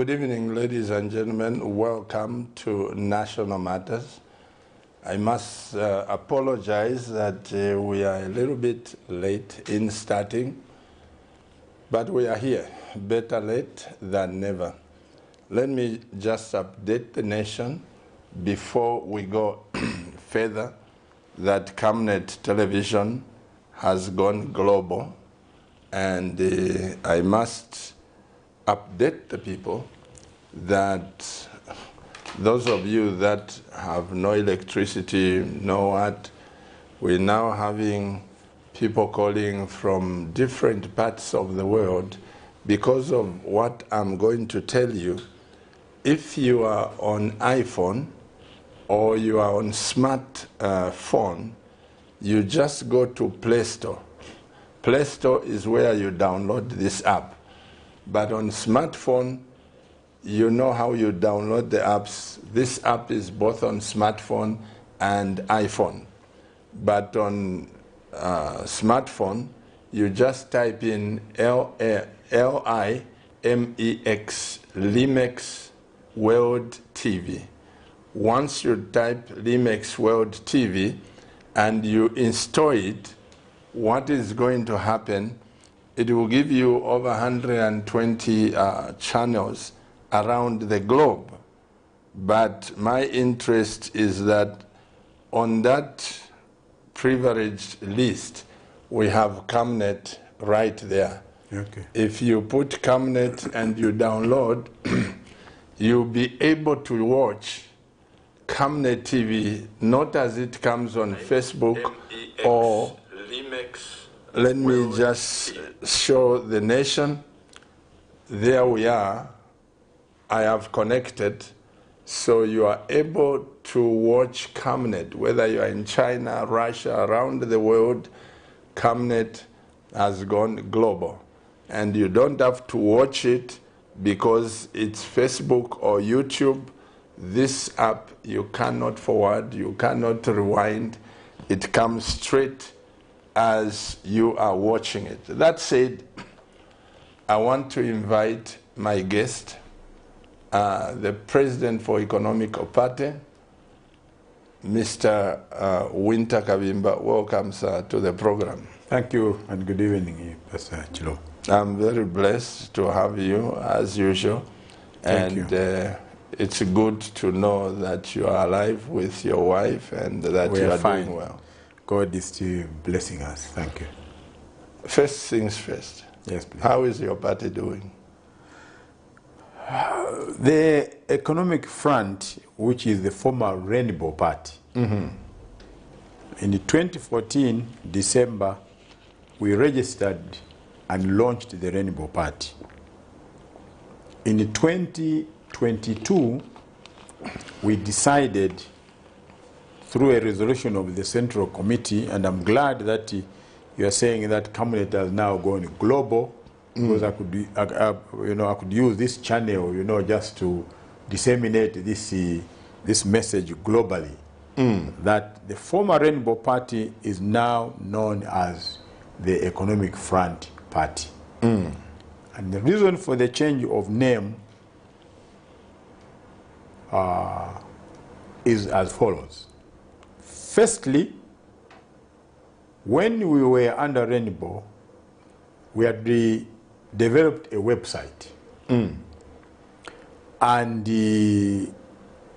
Good evening, ladies and gentlemen. Welcome to National Matters. I must apologize that we are a little bit late in starting, but we are here, better late than never. Let me just update the nation before we go further that Camnet Television has gone global, and I must update the people that those of you that have no electricity know what we're now having people calling from different parts of the world because of what I'm going to tell you. If you are on iPhone or you are on smart phone, you just go to Play Store. Play Store is where you download this app. But on smartphone, you know how you download the apps. This app is both on smartphone and iPhone. But on smartphone, you just type in L-I-M-E-X, Limex World TV. Once you type Limex World TV and you install it, what is going to happen? It will give you over 120 channels around the globe. But my interest is that on that privileged list, we have Camnet right there. Okay. If you put Camnet and you download, you'll be able to watch Camnet TV, not as it comes on Facebook or Limex. Let me just show the nation. There we are. I have connected. So you are able to watch Camnet, whether you are in China, Russia, around the world. Camnet has gone global. And you don't have to watch it because it's Facebook or YouTube. This app, you cannot forward, you cannot rewind. It comes straight as you are watching it. That said, I want to invite my guest, the President for Economic Party, Mr. WYNTER KABIMBA. Welcome, sir, to the program. Thank you, and good evening, Pastor Chilo. I'm very blessed to have you, as usual. Thank you. It's good to know that you are alive with your wife and that you are doing well. God is still blessing us. Thank you. First things first. Yes, please. How is your party doing? The Economic Front, which is the former Rainbow Party, in 2014, December, we registered and launched the Rainbow Party. In 2022, we decided through a resolution of the Central Committee, and I'm glad that you are saying that Camnet has now gone global, because I could use this channel, just to disseminate this message globally, that the former Rainbow Party is now known as the Economic Front Party. And the reason for the change of name is as follows. Firstly, when we were under Rainbow, we had developed a website. And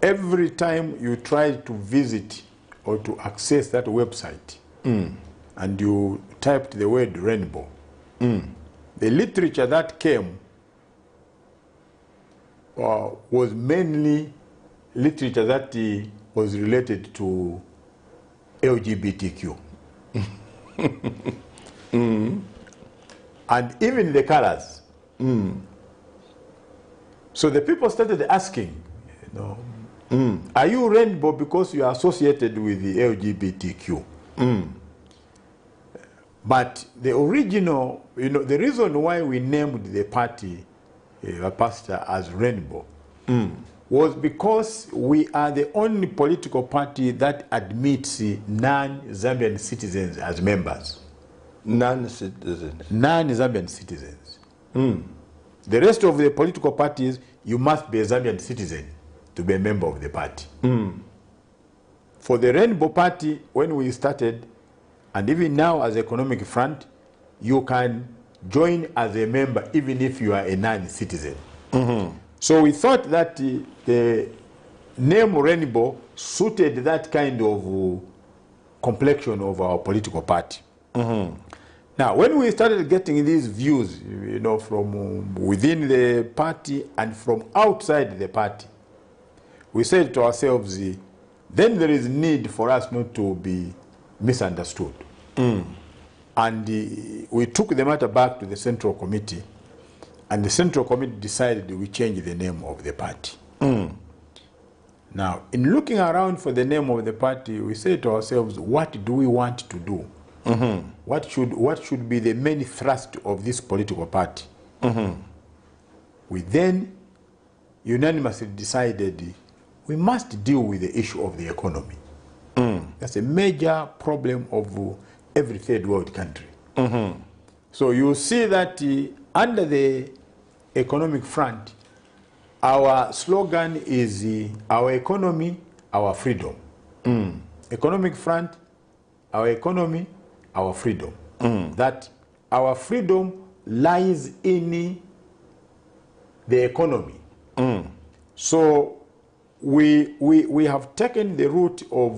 every time you tried to visit or to access that website, and you typed the word Rainbow, the literature that came was mainly literature that was related to LGBTQ. And even the colors. So the people started asking, are you Rainbow because you are associated with the LGBTQ? But the original, the reason why we named the party, Pastor, as Rainbow, was because we are the only political party that admits non-Zambian citizens as members. Non-citizens? Non-Zambian citizens. The rest of the political parties, you must be a Zambian citizen to be a member of the party. For the Rainbow Party, when we started, and even now as Economic Front, you can join as a member even if you are a non-citizen. So we thought that the name Rainbow suited that kind of complexion of our political party. Now, when we started getting these views, you know, from within the party and from outside the party, we said to ourselves, then there is need for us not to be misunderstood. And we took the matter back to the Central Committee, and the Central Committee decided we change the name of the party. Now, in looking around for the name of the party, we said to ourselves, what do we want to do? What should be the main thrust of this political party? We then unanimously decided we must deal with the issue of the economy. That's a major problem of every third world country. So you see that under the economic front, our slogan is our economy, our freedom. Economic front, our economy, our freedom. That our freedom lies in the economy. So we have taken the route of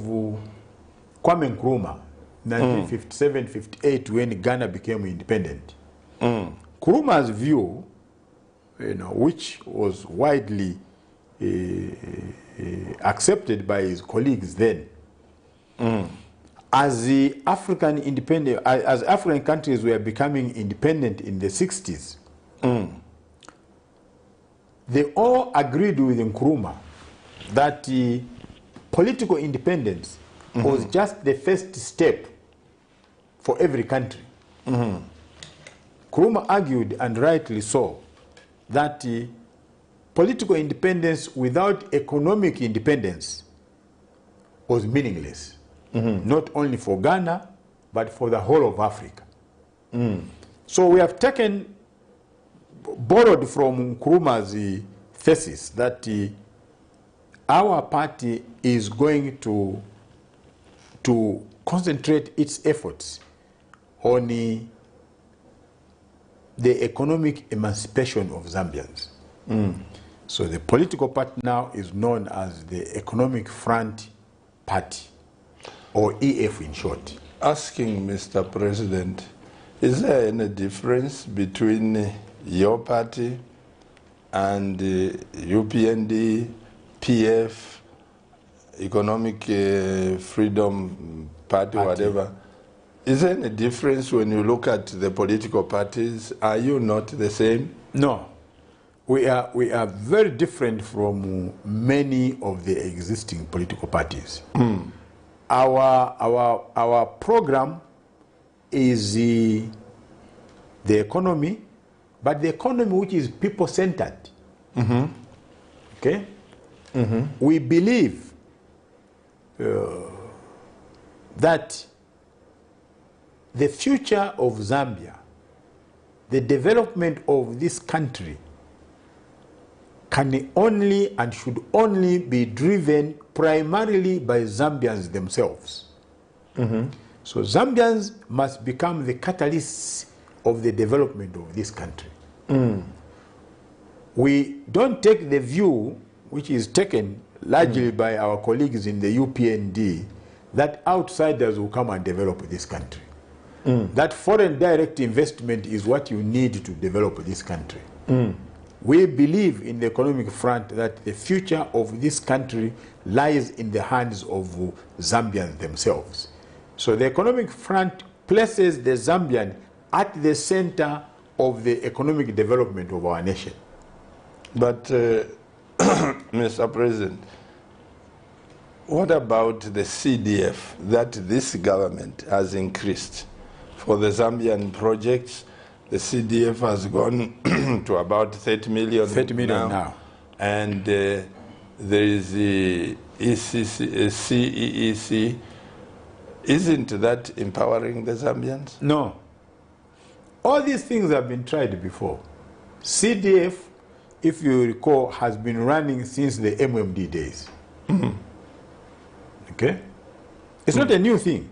Kwame Nkrumah, 1957-58, when Ghana became independent. Nkrumah's view, you know, which was widely accepted by his colleagues then, as the African countries were becoming independent in the 60s, they all agreed with Nkrumah that political independence was just the first step for every country. Nkrumah argued, and rightly so, that political independence without economic independence was meaningless, not only for Ghana, but for the whole of Africa. So we have borrowed from Nkrumah's thesis that our party is going to concentrate its efforts on the economic emancipation of Zambians. So the political party now is known as the Economic Front Party, or EF in short. Asking Mr. President, is there any difference between your party and UPND, PF, Economic Freedom Party, whatever? Is there any difference when you look at the political parties? Are you not the same? No. We are very different from many of the existing political parties. Our program is the economy, but the economy which is people-centered. Okay? We believe that the future of Zambia, the development of this country, can only and should only be driven primarily by Zambians themselves. So Zambians must become the catalysts of the development of this country. We don't take the view, which is taken largely by our colleagues in the UPND, that outsiders will come and develop this country. That foreign direct investment is what you need to develop this country. We believe in the economic front that the future of this country lies in the hands of Zambians themselves. So the economic front places the Zambian at the center of the economic development of our nation. But, Mr. President, what about the CDF that this government has increased? For the Zambian projects, the CDF has gone to about 30 million, 30 million now. And there is the CEEC. Isn't that empowering the Zambians? No. All these things have been tried before. CDF, if you recall, has been running since the MMD days. Okay? It's not a new thing.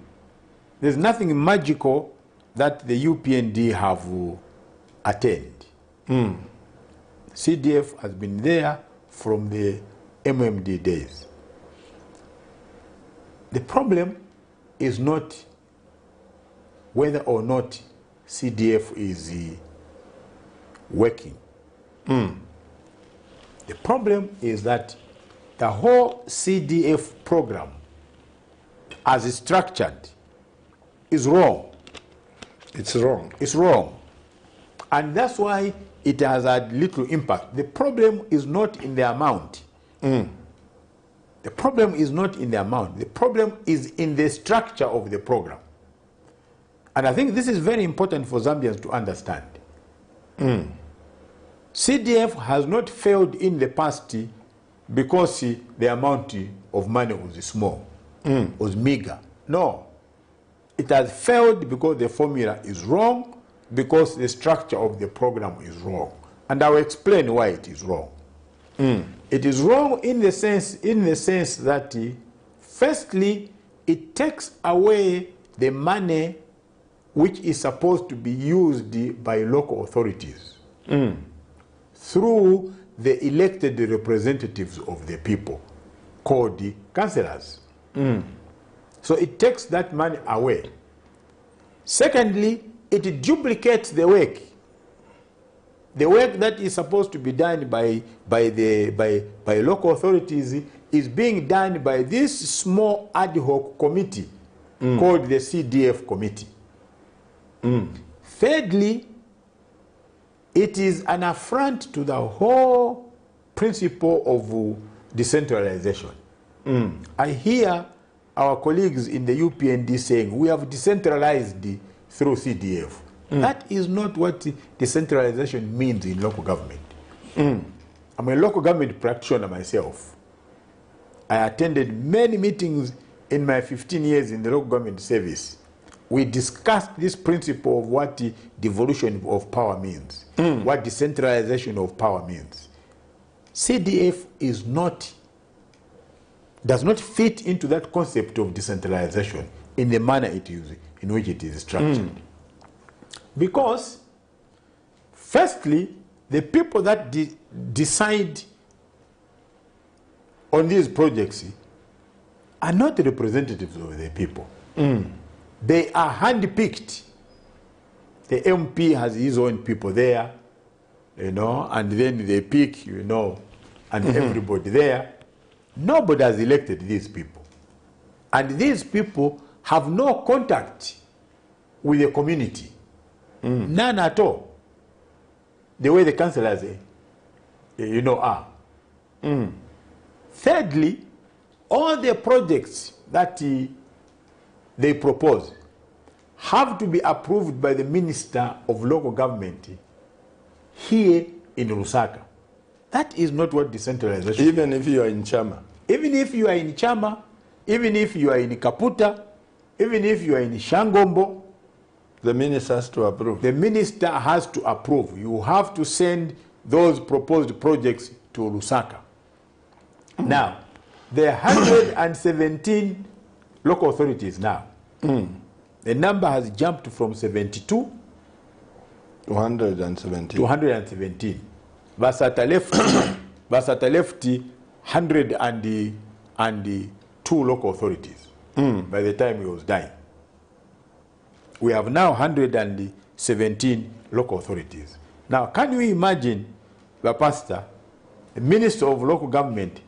There's nothing magical that the UPND have attained. CDF has been there from the MMD days. The problem is not whether or not CDF is working. The problem is that the whole CDF program, as structured, is wrong. It's wrong. It's wrong. And that's why it has had little impact. The problem is not in the amount. The problem is not in the amount. The problem is in the structure of the program. And I think this is very important for Zambians to understand. CDF has not failed in the past because the amount of money was small, was meager. No. It has failed because the formula is wrong, because the structure of the program is wrong. And I will explain why it is wrong. It is wrong in the sense that, firstly, it takes away the money which is supposed to be used by local authorities through the elected representatives of the people, called the councillors. So it takes that money away. Secondly, it duplicates the work. The work that is supposed to be done by local authorities is being done by this small ad hoc committee called the CDF committee. Thirdly, it is an affront to the whole principle of decentralization. I hear our colleagues in the UPND saying we have decentralized through CDF. That is not what decentralization means in local government. I'm a local government practitioner myself. I attended many meetings in my 15 years in the local government service. We discussed this principle of what the devolution of power means, what decentralization of power means. CDF does not fit into that concept of decentralization in the manner in which it is structured. Because, firstly, the people that decide on these projects are not the representatives of the people. They are handpicked. The MP has his own people there, and then they pick, and everybody there. Nobody has elected these people. And these people have no contact with the community. None at all. The way the councillors, are. Thirdly, all the projects that they propose have to be approved by the Minister of Local Government here in Lusaka. That is not what decentralization is. Even if you are in Chama. Even if you are in Chama, even if you are in Kaputa, even if you are in Shangombo, the minister has to approve. The minister has to approve. You have to send those proposed projects to Lusaka. Now, there are 117 local authorities now. The number has jumped from 72 to 117. To 117. Basata left 102 local authorities by the time he was dying. We have now 117 local authorities. Now, can you imagine the pastor, the minister of local government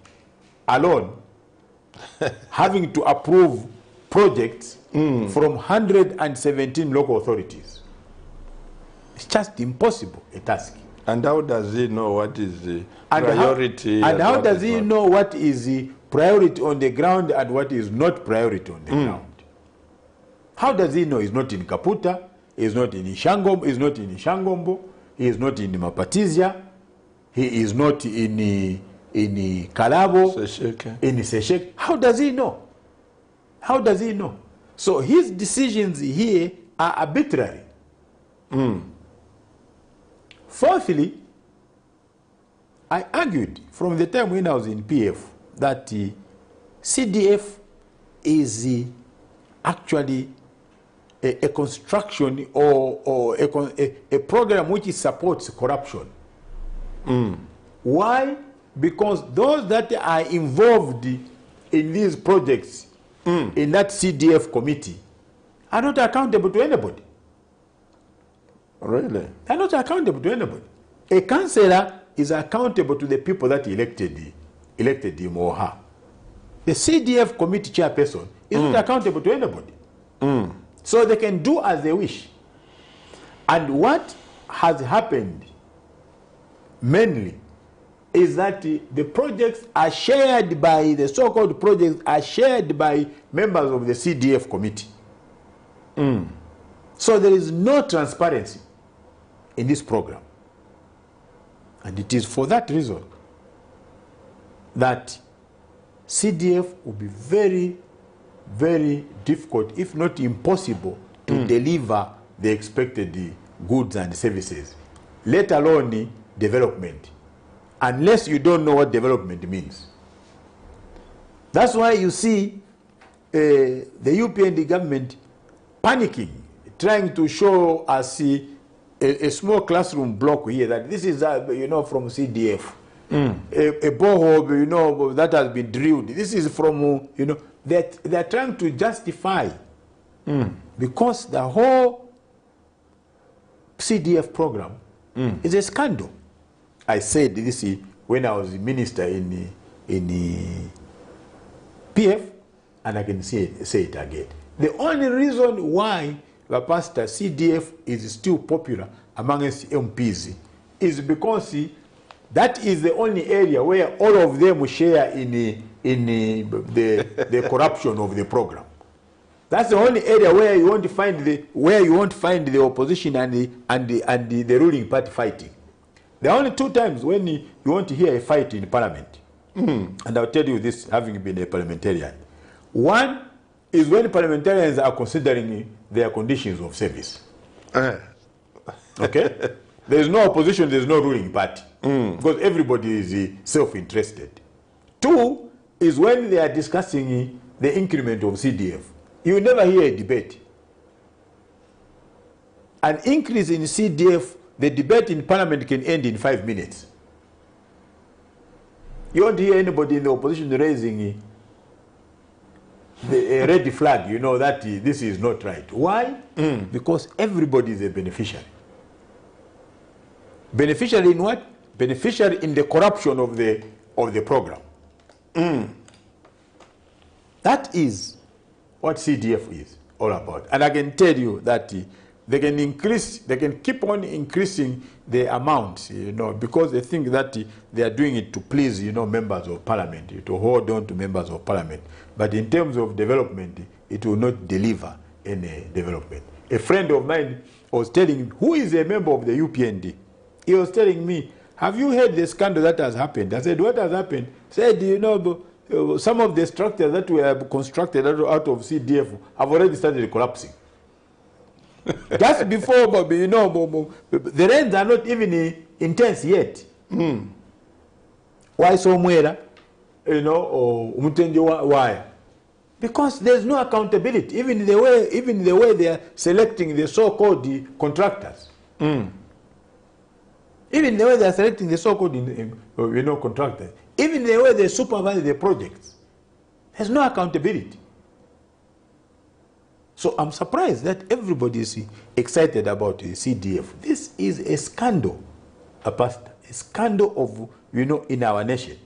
alone, having to approve projects from 117 local authorities? It's just impossible, a task. And how does he know what is the priority? And how does he know what is the priority on the ground and what is not priority on the ground? How does he know he's not in Kaputa, he's not in Shangombo, he's not in Shangombo, he is not in Mapatizia, he is not in Kalabo, in Sesheke? How does he know? How does he know? So his decisions here are arbitrary. Fourthly, I argued from the time when I was in PF that CDF is actually a construction or a program which supports corruption. Why? Because those that are involved in these projects in that CDF committee are not accountable to anybody. Really? They're not accountable to anybody. A councillor is accountable to the people that elected him or her. The CDF committee chairperson is not accountable to anybody. So they can do as they wish. And what has happened mainly is that the projects are shared by, the so-called projects are shared by members of the CDF committee. So there is no transparency in this program. And it is for that reason that CDF will be very, very difficult, if not impossible, to deliver the expected goods and services, let alone development, unless you don't know what development means. That's why you see the UPND government panicking, trying to show us a small classroom block here that this is, from CDF. A borehole, that has been drilled. This is from, they're trying to justify because the whole CDF program is a scandal. I said this when I was a minister in PF, and I can say it again. The only reason why the pastor CDF is still popular amongst MPs is because that is the only area where all of them share in the corruption of the program. That's the only area where you won't find the opposition and the ruling party fighting. There are only two times when you want to hear a fight in parliament. And I'll tell you this, having been a parliamentarian. One is when parliamentarians are considering their conditions of service. Okay? There is no opposition, there is no ruling party. Because everybody is self-interested. Two is when they are discussing the increment of CDF. You never hear a debate. An increase in CDF, the debate in parliament can end in 5 minutes. You won't hear anybody in the opposition raising a red flag, that this is not right. Why? Because everybody is a beneficiary. Beneficiary in what? Beneficiary in the corruption of the program. That is what CDF is all about. And I can tell you that they can keep on increasing the amount, because they think that they are doing it to please, members of parliament, to hold on to members of parliament. But in terms of development, it will not deliver any development. A friend of mine was telling me, who is a member of the UPND? He was telling me, have you heard the scandal that has happened? I said, what has happened? He said, some of the structures that were constructed out of CDF have already started collapsing. Just before, the rains are not even intense yet. Why so mwera? Why? Because there's no accountability, even the way they are selecting the so-called contractors. Even the way they are selecting the so-called contractors. Even the way they supervise the projects. There's no accountability. So I'm surprised that everybody is excited about the CDF. This is a scandal, a scandal of, in our nation.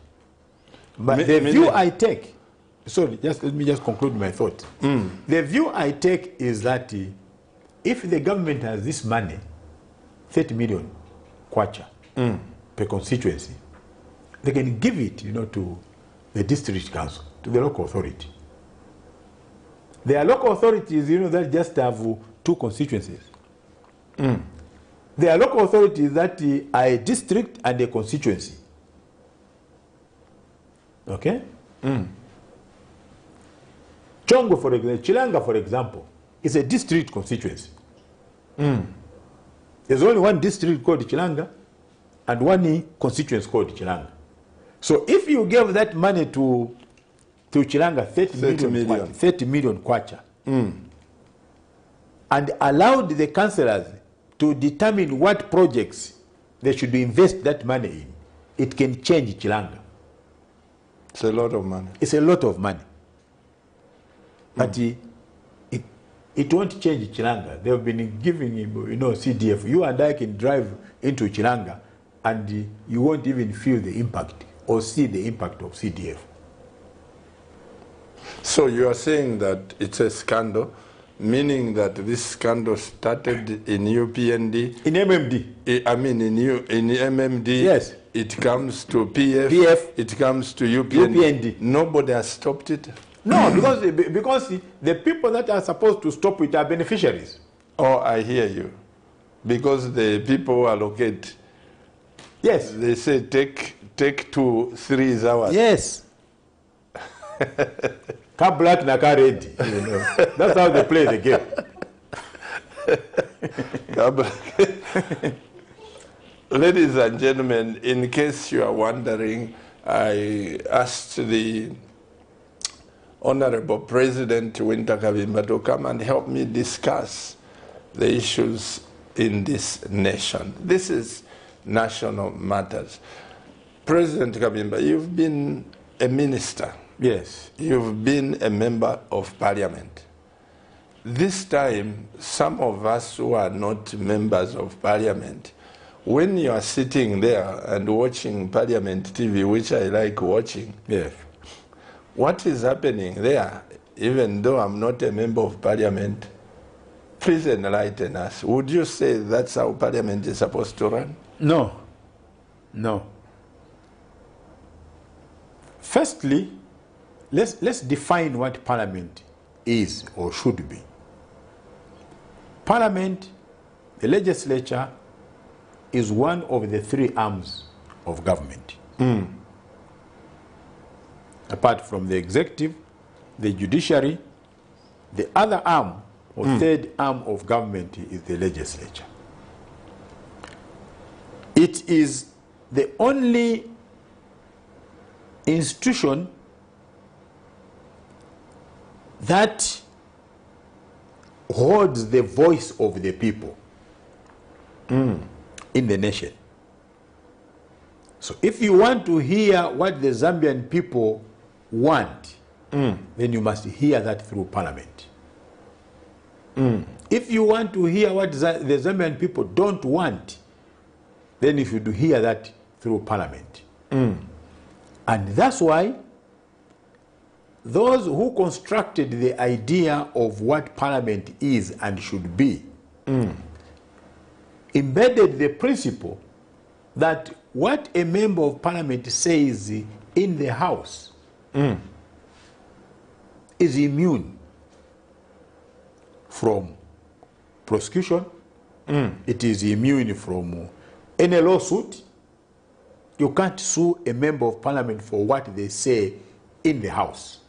But the view I take, sorry, let me just conclude my thought. The view I take is that if the government has this money, 30 million kwacha per constituency, they can give it, to the district council, to the local authority. There are local authorities, that just have 2 constituencies. There are local authorities that are a district and a constituency. Okay? Chongo, for example, Chilanga, for example, is a district constituency. There's only one district called Chilanga, and one constituency called Chilanga. So if you gave that money to Chilanga, 30 million kwacha, and allowed the councillors to determine what projects they should invest that money in, it can change Chilanga. It's a lot of money. It's a lot of money. But it won't change Chilanga. They've been giving him, CDF. You and I can drive into Chilanga and you won't even feel the impact or see the impact of CDF. So you are saying that it's a scandal, meaning that this scandal started in UPND? In MMD. I mean in MMD. Yes. It comes to PF. It comes to UPND. Nobody has stopped it? No, because the people that are supposed to stop it are beneficiaries. Oh, I hear you. Because the people allocate. Yes. They say take 2 3 hours. Yes. Ka black na ka red. That's how they play the game. Ladies and gentlemen, in case you are wondering, I asked the Honorable President Winter KABIMBA to come and help me discuss the issues in this nation. This is national matters. President KABIMBA, you've been a minister. Yes. You've been a member of parliament. This time, some of us who are not members of parliament, when you are sitting there and watching Parliament TV, which I like watching, yes, what is happening there, even though I'm not a member of Parliament, please enlighten us. Would you say that's how Parliament is supposed to run? No. No. Firstly, let's define what Parliament is or should be. Parliament, the legislature, is one of the 3 arms of government. Apart from the executive, the judiciary, the other arm or third arm of government is the legislature. It is the only institution that holds the voice of the people in the nation. So if you want to hear what the Zambian people want, then you must hear that through Parliament. If you want to hear what the Zambian people don't want, then you should hear that through Parliament. And that's why those who constructed the idea of what Parliament is and should be embedded the principle that what a member of Parliament says in the House is immune from prosecution. It is immune from any lawsuit. You can't sue a member of Parliament for what they say in the House.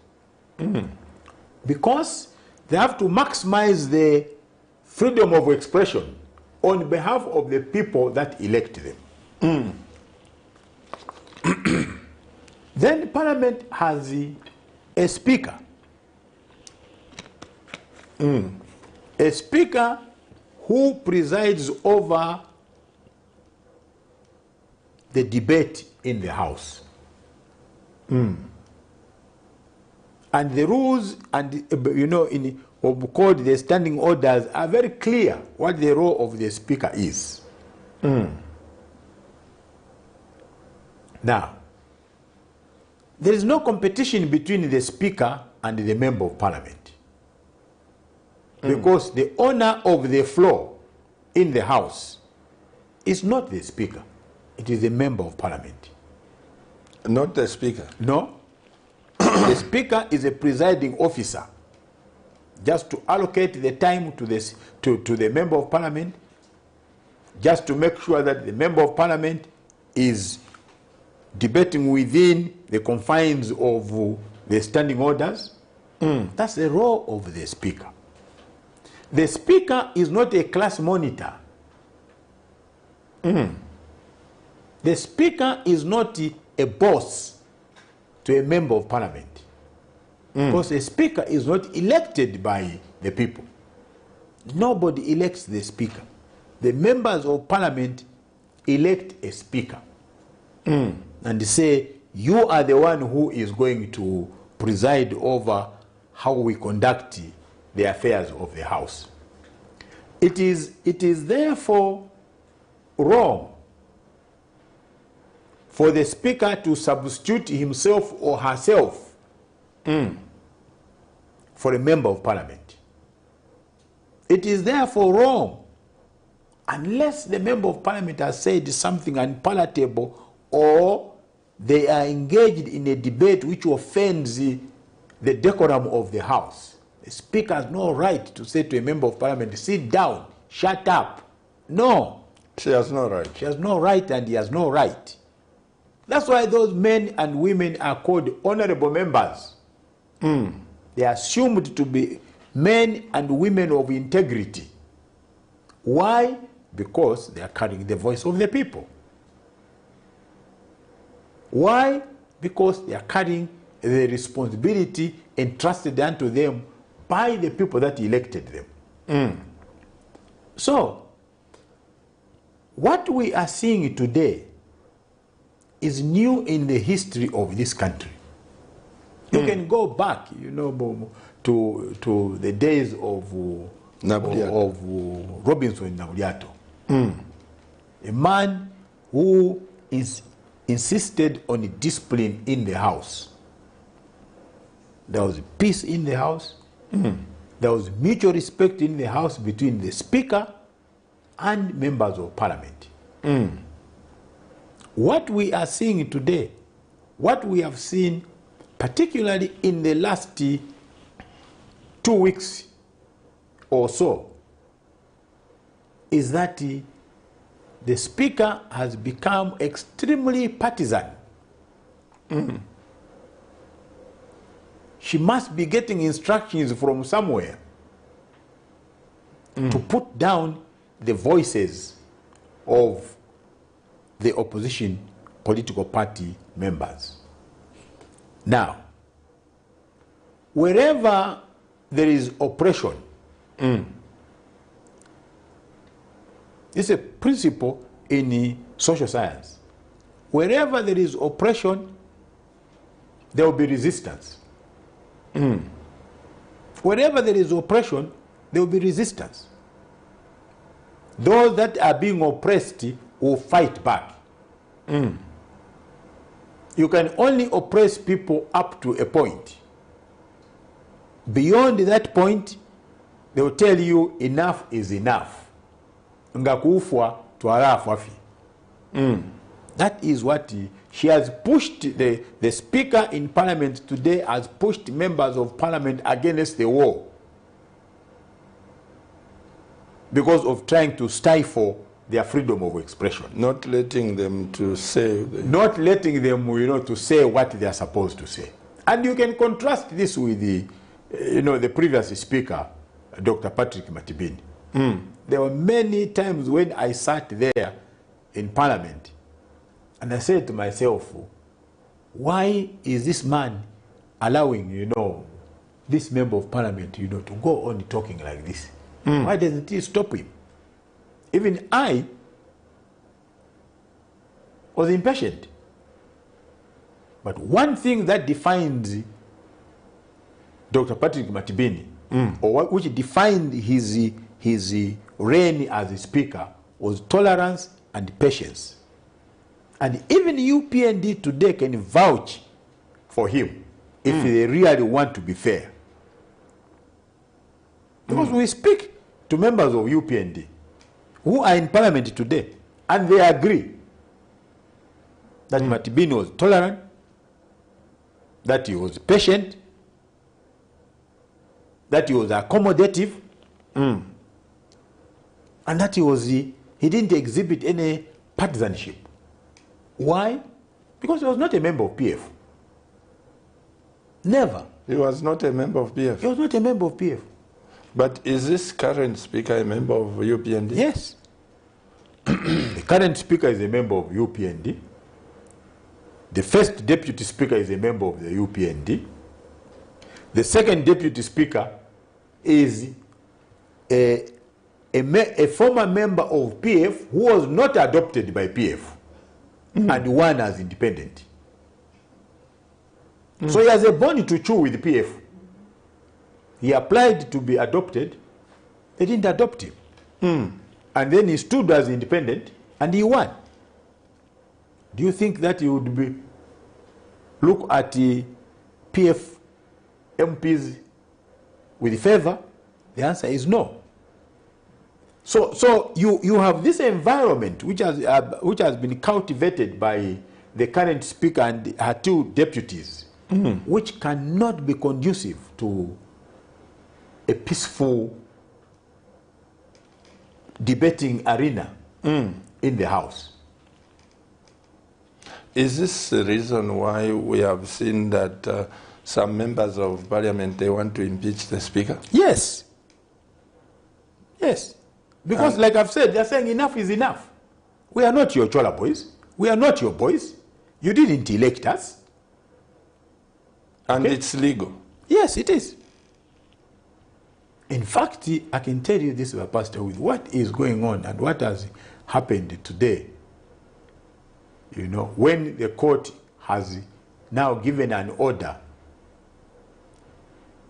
Because they have to maximize the freedom of expression on behalf of the people that elect them. Then Parliament has a speaker. A speaker who presides over the debate in the House. And the rules and called the standing orders are very clear what the role of the speaker is. Now, there is no competition between the speaker and the member of Parliament. Because the owner of the floor in the House is not the speaker. It is a member of Parliament. Not the speaker? No. The speaker is a presiding officer, just to allocate the time to the member of Parliament, just to make sure that the member of Parliament is debating within the confines of the standing orders. That's the role of the speaker. The speaker is not a class monitor. The Speaker is not a boss to a member of Parliament. Because the Speaker is not elected by the people. Nobody elects the Speaker. The members of Parliament elect a Speaker. And say, you are the one who is going to preside over how we conduct the affairs of the House. It is therefore wrong for the Speaker to substitute himself or herself for a member of Parliament. It is therefore wrong, unless the member of Parliament has said something unpalatable or they are engaged in a debate which offends the decorum of the House. The Speaker has no right to say to a member of Parliament, sit down, shut up. No. She has no right. She has no right and he has no right. That's why those men and women are called honorable members. They are assumed to be men and women of integrity. Why? Because they are carrying the voice of the people. Why? Because they are carrying the responsibility entrusted unto them by the people that elected them. So, what we are seeing today is new in the history of this country. You can go back, you know, to the days of Robinson Nabuliato. A man who insisted on discipline in the House. There was peace in the House. There was mutual respect in the House between the Speaker and members of Parliament. What we are seeing today, what we have seen particularly in the last 2 weeks or so, is that the Speaker has become extremely partisan. She must be getting instructions from somewhere to put down the voices of the opposition political party members. Now, wherever there is oppression, it's a principle in social science. Wherever there is oppression, there will be resistance. Wherever there is oppression, there will be resistance. Those that are being oppressed will fight back. You can only oppress people up to a point. Beyond that point, they will tell you enough is enough. Ngakufwa tuarafafi. That is what she has pushed. The Speaker in Parliament today has pushed members of Parliament against the wall because of trying to stifle their freedom of expression. Not letting them to say. Not letting them, to say what they are supposed to say. And you can contrast this with the previous Speaker, Dr. Patrick Matibini. There were many times when I sat there in Parliament and I said to myself, why is this man allowing, this member of Parliament, to go on talking like this? Why doesn't he stop him? Even I was impatient. But one thing that defines Dr. Patrick Matibini, or which defined his reign as a Speaker, was tolerance and patience. And even UPND today can vouch for him if they really want to be fair. Because we speak to members of UPND who are in Parliament today, and they agree that Matibini was tolerant, that he was patient, that he was accommodative, and that he didn't exhibit any partisanship. Why? Because he was not a member of PF. Never. He was not a member of PF. He was not a member of PF. But is this current Speaker a member of UPND? Yes. The current speaker is a member of UPND. The first deputy speaker is a member of the UPND. The second deputy speaker is a former member of PF who was not adopted by PF and won as independent. So he has a bone to chew with PF. He applied to be adopted. They didn't adopt him. And then he stood as independent and he won. Do you think that he would be look at the PF MPs with favor? The answer is no. So you have this environment which has been cultivated by the current speaker and her two deputies, which cannot be conducive to a peaceful debating arena in the House. Is this the reason why we have seen that some members of parliament, they want to impeach the speaker? Yes. Yes. Because like I've said, they're saying enough is enough. We are not your Chola boys. We are not your boys. You didn't elect us. And it's legal. Yes, it is. In fact, I can tell you this, Pastor, with what is going on and what has happened today. You know, when the court has now given an order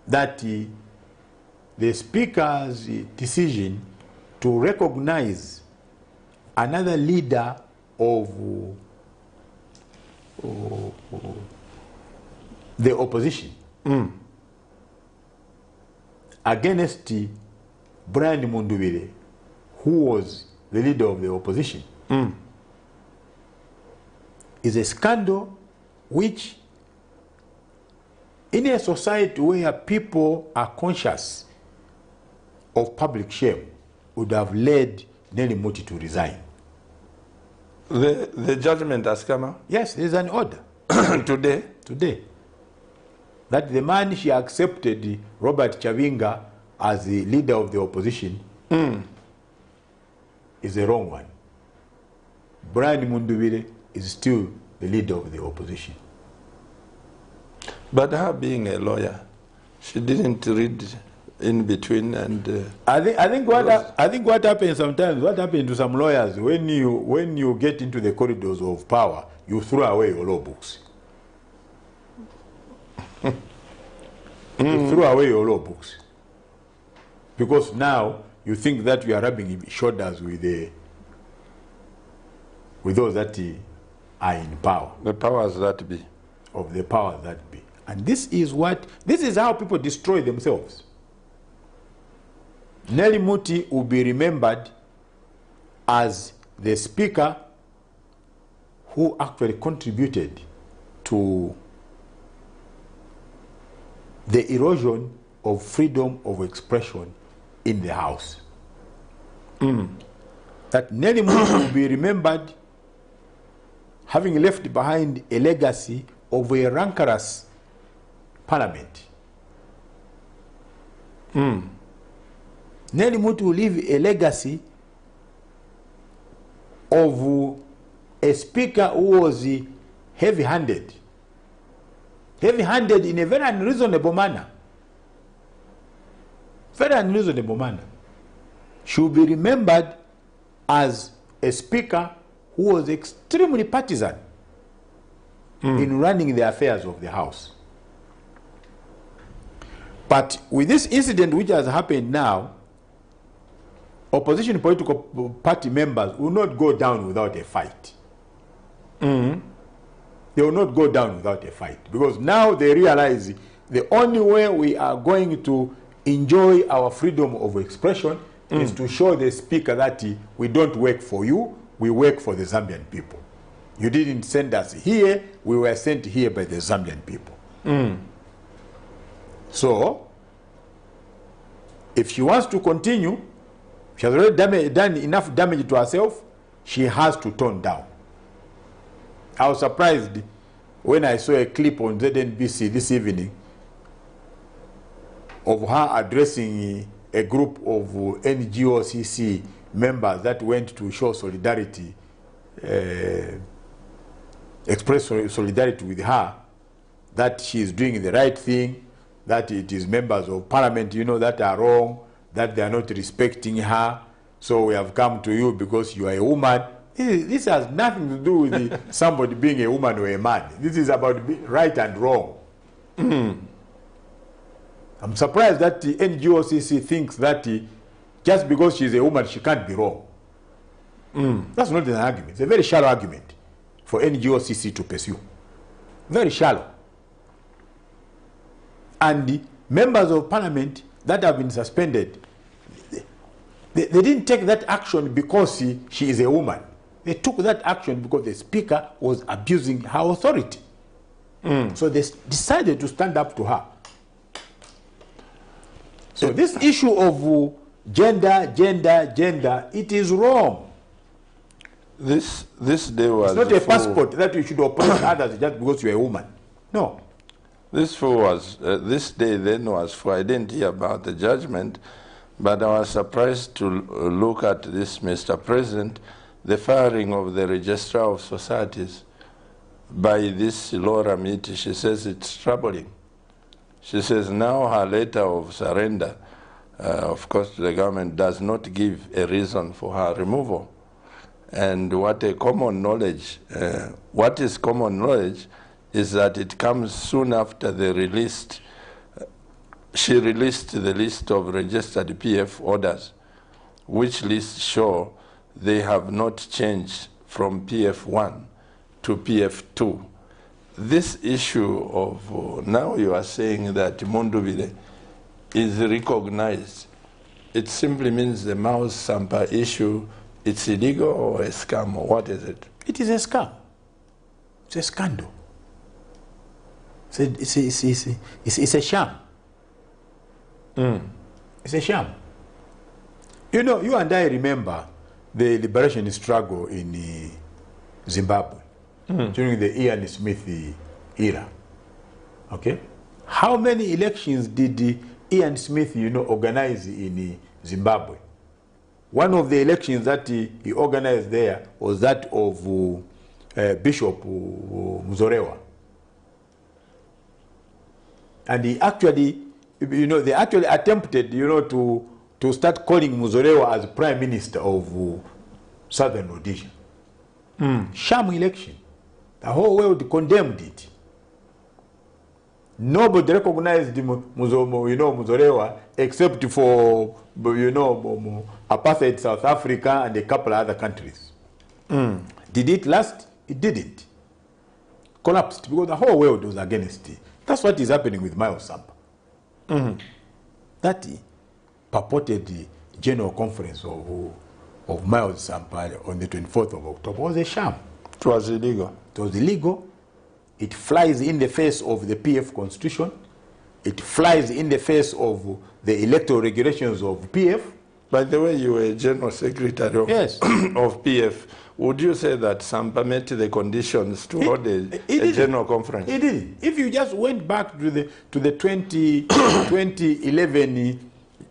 that the speaker's decision to recognize another leader of the opposition against Brian Mundubire, who was the leader of the opposition, is a scandal which, in a society where people are conscious of public shame, would have led Nelly Muti to resign. The judgment has come out? Yes, there's an order. Today? Today. That the man she accepted, Robert Chavinga, as the leader of the opposition, is the wrong one. Brian Mundubire is still the leader of the opposition. But her being a lawyer, she didn't read in between and... I think what happens sometimes, what happens to some lawyers, when you get into the corridors of power, you throw away your law books. You throw away your law books. Because now you think that you are rubbing shoulders with those that are in power. The powers that be. Of the powers that be. And this is how people destroy themselves. Nelly Muti will be remembered as the speaker who actually contributed to the erosion of freedom of expression in the House. That Nelly Muti will be remembered having left behind a legacy of a rancorous parliament. Nelly Muti will leave a legacy of a speaker who was heavy-handed. Heavy-handed in a very unreasonable manner. Very unreasonable manner. She will be remembered as a speaker who was extremely partisan in running the affairs of the House. But with this incident which has happened now, opposition political party members will not go down without a fight. They will not go down without a fight, because now they realize the only way we are going to enjoy our freedom of expression is to show the speaker that we don't work for you, we work for the Zambian people. You didn't send us here, we were sent here by the Zambian people. So, if she wants to continue, she has already done enough damage to herself, she has to tone down. I was surprised when I saw a clip on ZNBC this evening of her addressing a group of NGOCC members that went to show solidarity express solidarity with her, that she is doing the right thing, that it is members of parliament, you know, that are wrong, that they are not respecting her. So we have come to you because you are a woman. This has nothing to do with somebody being a woman or a man. This is about right and wrong. I'm surprised that the NGOCC thinks that just because she's a woman, she can't be wrong. That's not an argument. It's a very shallow argument for NGOCC to pursue. Very shallow. And the members of parliament that have been suspended, they didn't take that action because she is a woman. They took that action because the speaker was abusing her authority. So they decided to stand up to her. So this issue of gender, it is wrong. This day was... It's not a passport that you should oppress others just because you're a woman. No. This day then was full. I didn't hear about the judgment, but I was surprised to look at this, Mr. President, the firing of the Registrar of Societies by this Laura Miti. She says it's troubling. She says now her letter of surrender, of course the government does not give a reason for her removal. And what is common knowledge is that it comes soon after they released, she released the list of registered PF orders, which lists show they have not changed from PF1 to PF2. This issue of, now you are saying that Mundubile is recognized. It simply means the Mouse Sampa issue, it's illegal or a scam, or what is it? It is a scam. It's a scandal. It's a sham. It's a sham. You know, you and I remember the liberation struggle in Zimbabwe during the Ian Smith era. Okay? How many elections did Ian Smith, organize in Zimbabwe? One of the elections that he organized there was that of Bishop Muzorewa. And he actually, they actually attempted, to start calling Muzorewa as Prime Minister of Southern Rhodesia. Sham election. The whole world condemned it. Nobody recognized Muzorewa except for, apartheid South Africa and a couple of other countries. Did it last? It didn't. Collapsed because the whole world was against it. That's what is happening with Miles Sampa. That purported general conference of Miles Sampa on the 24th of October was a sham. It was illegal. It was illegal. It flies in the face of the PF constitution. It flies in the face of the electoral regulations of PF. By the way, you were General Secretary of, yes. of PF. Would you say that Sampa met the conditions to hold a general conference? It did. If you just went back to the 2011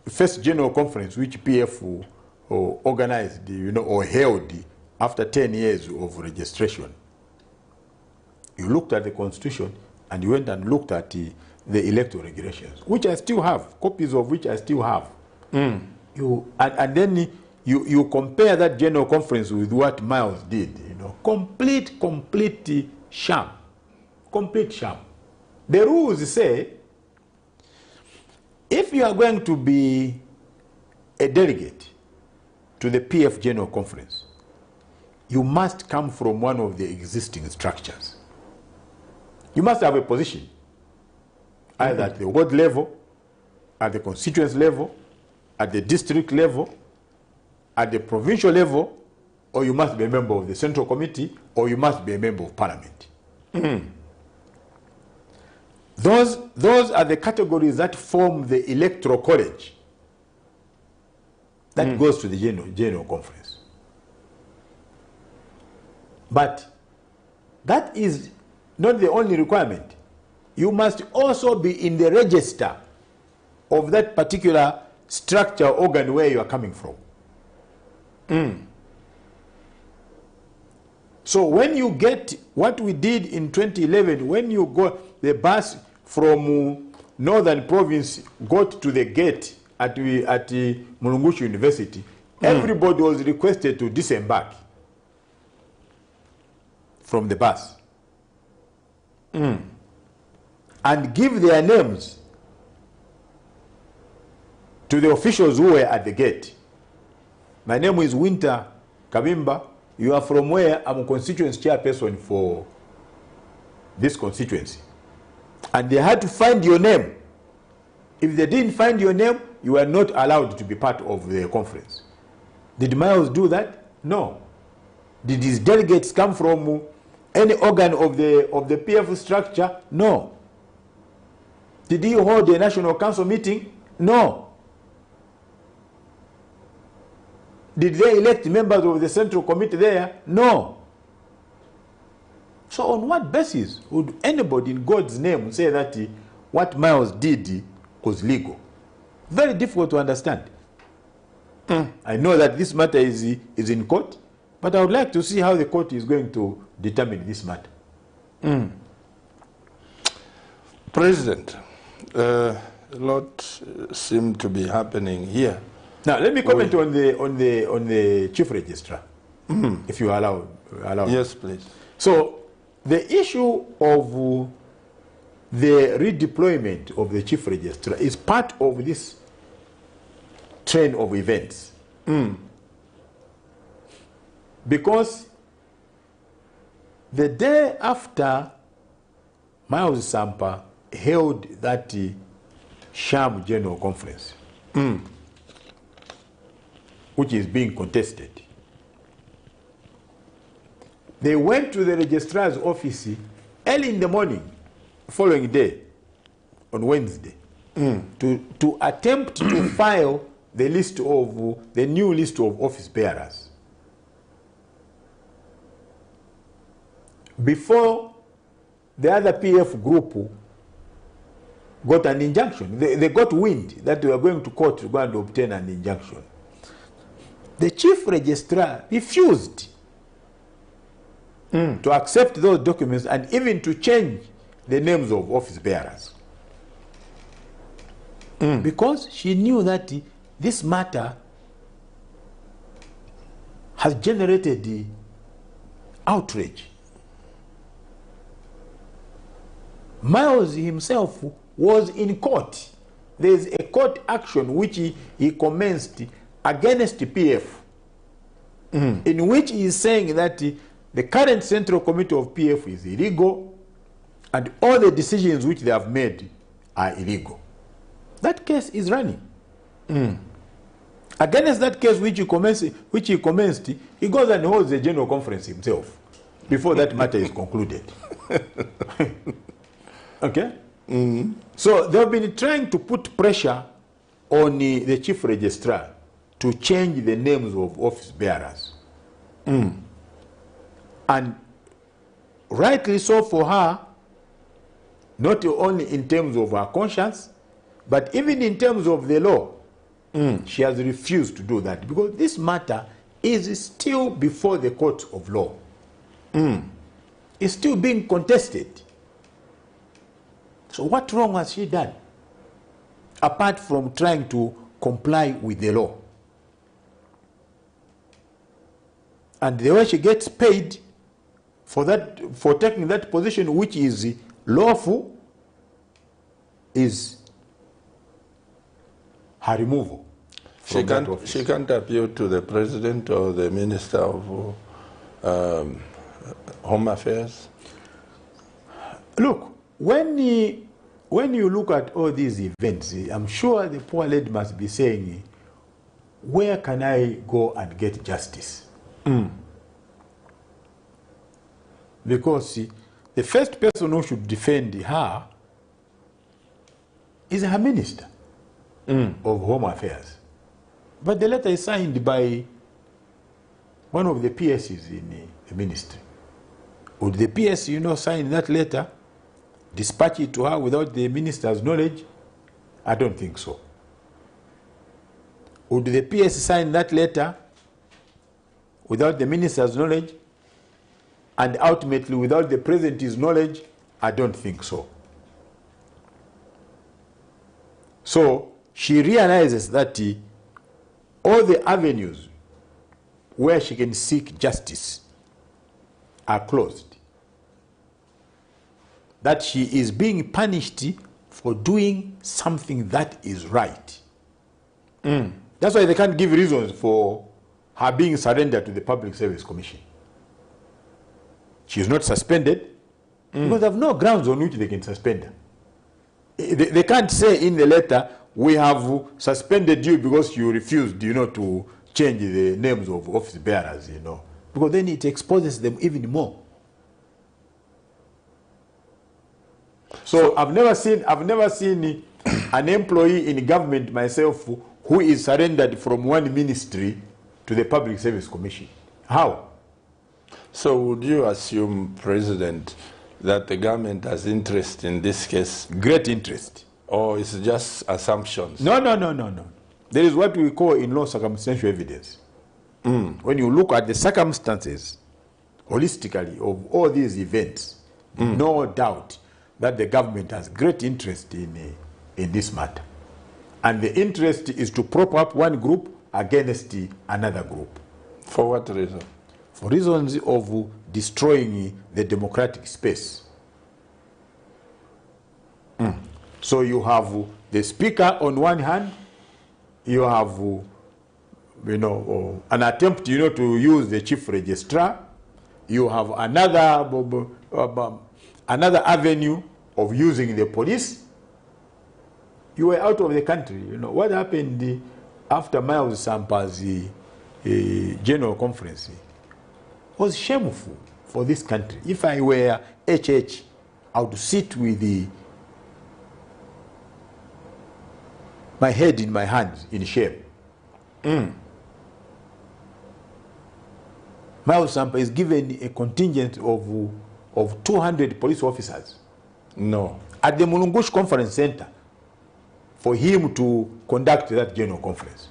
first general conference, which PF organized, or held after 10 years of registration, you looked at the constitution and you went and looked at the electoral regulations, which I still have, copies of which I still have. And then you compare that general conference with what Miles did, complete sham. Complete sham. The rules say, if you are going to be a delegate to the PF General Conference, you must come from one of the existing structures. You must have a position, either at the ward level, at the constituency level, at the district level, at the provincial level, or you must be a member of the Central Committee, or you must be a member of Parliament. Those are the categories that form the electoral college that goes to the general conference. But that is not the only requirement. You must also be in the register of that particular structure organ where you are coming from. So when you get what we did in 2011, when you go, the bus from Northern Province got to the gate at Mulungushi University, everybody was requested to disembark from the bus and give their names to the officials who were at the gate. My name is WYNTER KABIMBA. You are from where? I'm a constituency chairperson for this constituency. And they had to find your name. If they didn't find your name, you were not allowed to be part of the conference. Did Miles do that? No. Did his delegates come from any organ of the PF structure? No. Did he hold a national council meeting? No. Did they elect members of the central committee there? No. So on what basis would anybody in God's name say that what Miles did was legal? Very difficult to understand. I know that this matter is in court, but I would like to see how the court is going to determine this matter. President, a lot seemed to be happening here. Now let me comment on the chief registrar, if you allow. Yes, please. So the issue of the redeployment of the chief registrar is part of this train of events. Because the day after Miles Sampa held that sham general conference, which is being contested, they went to the registrar's office early in the morning, following day, on Wednesday, to attempt to file the list of the new list of office bearers before the other PF group got an injunction. They got wind that they were going to court to go and obtain an injunction. The chief registrar refused to accept those documents and even to change the names of office bearers. Because she knew that this matter has generated outrage. Miles himself was in court. There is a court action which he commenced against PF, in which he is saying that the current Central Committee of PF is illegal and all the decisions which they have made are illegal. That case is running. Against that case which he commenced, he goes and holds a general conference himself before that matter is concluded. Okay? So they've been trying to put pressure on the chief registrar to change the names of office bearers. And rightly so for her, not only in terms of her conscience, but even in terms of the law. She has refused to do that because this matter is still before the court of law. It's still being contested. So what wrong has she done apart from trying to comply with the law? And the way she gets paid for taking that position which is lawful is her removal. She can't appeal to the president or the minister of Home Affairs. Look, when you look at all these events, I'm sure the poor lady must be saying, where can I go and get justice? Because the first person who should defend her is her minister of Home Affairs. But the letter is signed by one of the PSs in the ministry. Would the PS, sign that letter, dispatch it to her without the minister's knowledge? I don't think so. Would the PS sign that letter without the minister's knowledge? and ultimately without the president's knowledge? I don't think so. So she realizes that all the avenues where she can seek justice are closed. That she is being punished for doing something that is right. That's why they can't give reasons for her being surrendered to the Public Service Commission. She is not suspended because they have no grounds on which they can suspend her. They can't say in the letter, we have suspended you because you refused, to change the names of office bearers, because then it exposes them even more. So I've never seen an employee in government myself who is surrendered from one ministry to the Public Service Commission. How? So would you assume, President, that the government has interest in this case? Great interest. Or it's just assumptions? No. There is what we call in law circumstantial evidence. When you look at the circumstances holistically of all these events, no doubt that the government has great interest in this matter. And the interest is to prop up one group against another group. For what reason? For reasons of destroying the democratic space. So you have the speaker on one hand, you have an attempt to use the chief registrar, you have another avenue of using the police. You were out of the country. What happened after Miles Sampa's general conference was shameful for this country. If I were HH, I would sit with my head in my hands in shame. Miles Sampa is given a contingent of 200 police officers. No. At the Mulungush Conference Center for him to conduct that general conference.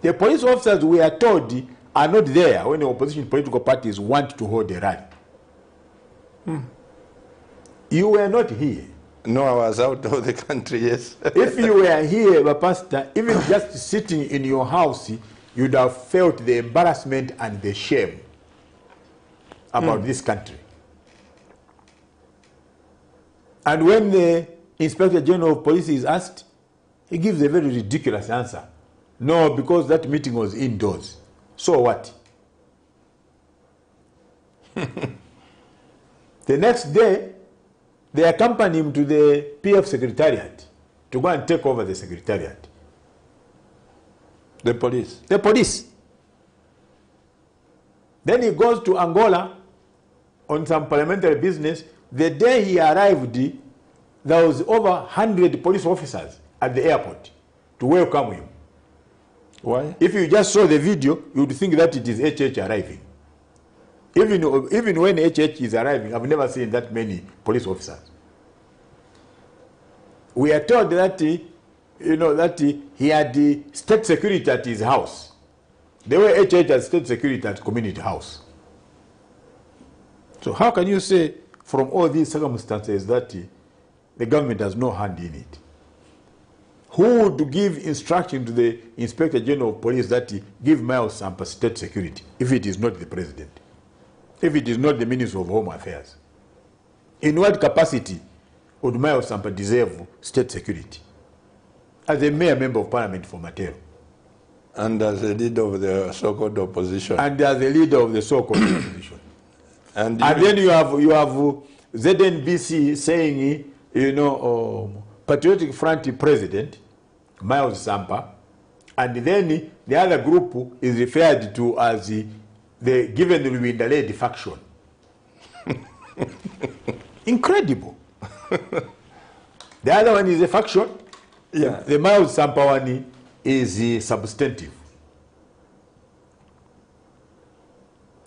The police officers, we are told, are not there when the opposition political parties want to hold a rally. You were not here. No, I was out of the country, yes. If you were here, Pastor, even just sitting in your house, you'd have felt the embarrassment and the shame about this country. And when the Inspector General of Police is asked, he gives a very ridiculous answer. No, because that meeting was indoors. So what? The next day, they accompany him to the PF Secretariat to go and take over the Secretariat. The police? The police. Then he goes to Angola on some parliamentary business. The day he arrived, there was over 100 police officers at the airport to welcome him. Why? If you just saw the video, you would think that it is HH arriving. Even when HH is arriving, I've never seen that many police officers. We are told that he had the state security at his house. The way HH has state security at community house. So how can you say from all these circumstances that the government has no hand in it? Who would give instruction to the Inspector General of Police that he give Miles Sampa state security if it is not the president? If it is not the Minister of Home Affairs? In what capacity would Miles Sampa deserve state security? As a mere member of parliament for Matero. And as a leader of the so-called opposition. And as a leader of the so-called opposition. And then you have ZNBC saying, Patriotic Front President, Miles Sampa, and then the other group is referred to as the Given WYNTER faction. Incredible. The other one is a faction. Yeah. The Miles Sampa one is substantive.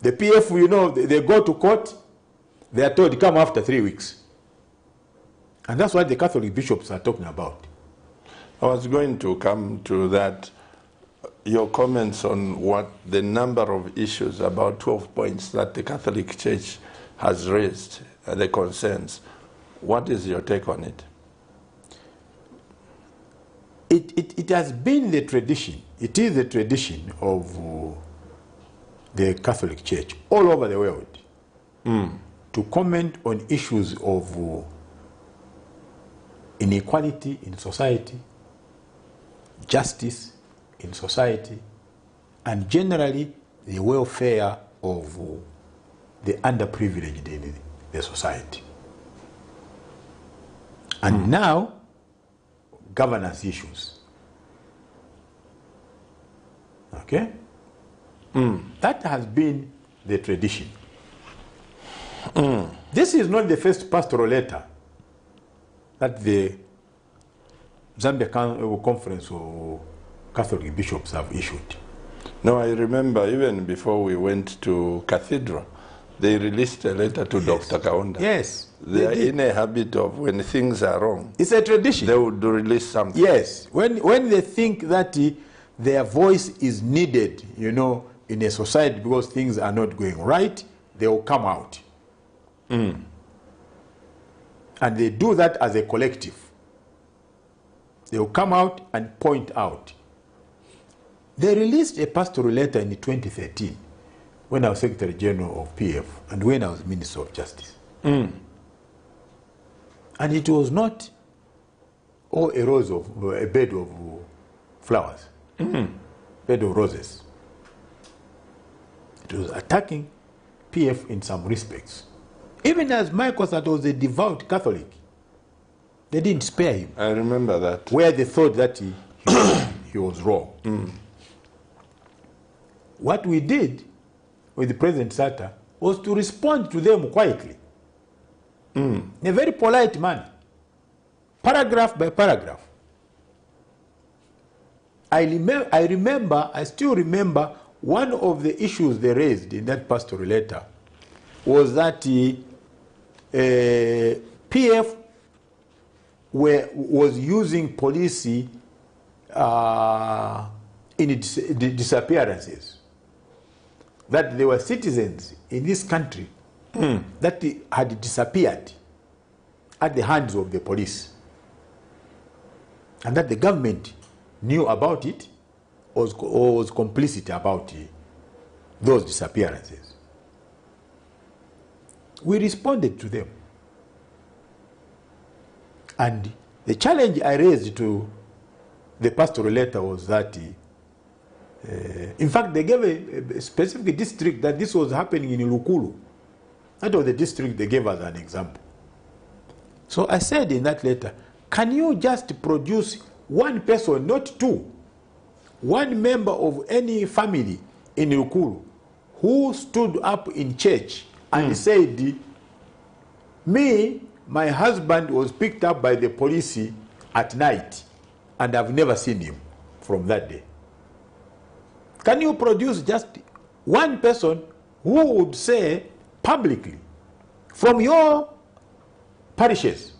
The PF, they go to court, they are told to come after 3 weeks. And that's what the Catholic bishops are talking about. I was going to come to that. your comments on what the number of issues, about 12 points that the Catholic Church has raised, the concerns. What is your take on it? It has been the tradition. It is the tradition of the Catholic Church all over the world to comment on issues of inequality in society, justice in society, and generally the welfare of the underprivileged in the society. And now, governance issues. Okay? That has been the tradition. This is not the first pastoral letter that the Zambia Conference of Catholic Bishops have issued. No, I remember even before we went to Cathedral, they released a letter to Dr. Kaunda. Yes. They are in a habit of, when things are wrong, it's a tradition. they would release something. Yes. When they think that their voice is needed, you know, in a society because things are not going right, they will come out. And they do that as a collective. They will come out and point out. They released a pastoral letter in 2013 when I was Secretary General of PF and when I was Minister of Justice. And it was not a bed of flowers, bed of roses. It was attacking PF in some respects. Even as Michael that was a devout Catholic, they didn't spare him. I remember that. Where they thought that he was wrong. What we did with the President Sata was to respond to them quietly, in a very polite manner, paragraph by paragraph. I still remember one of the issues they raised in that pastoral letter was that PF was using police in its disappearances. That there were citizens in this country that had disappeared at the hands of the police, and that the government knew about it or was complicit about those disappearances. We responded to them. And the challenge I raised to the pastoral letter was that, in fact, they gave a specific district that this was happening in Lukulu. That was the district they gave as an example. So I said in that letter, can you just produce one person, not two, one member of any family in Lukulu who stood up in church and said, me, my husband was picked up by the police at night and I've never seen him from that day. Can you produce just one person who would say publicly from your parishes,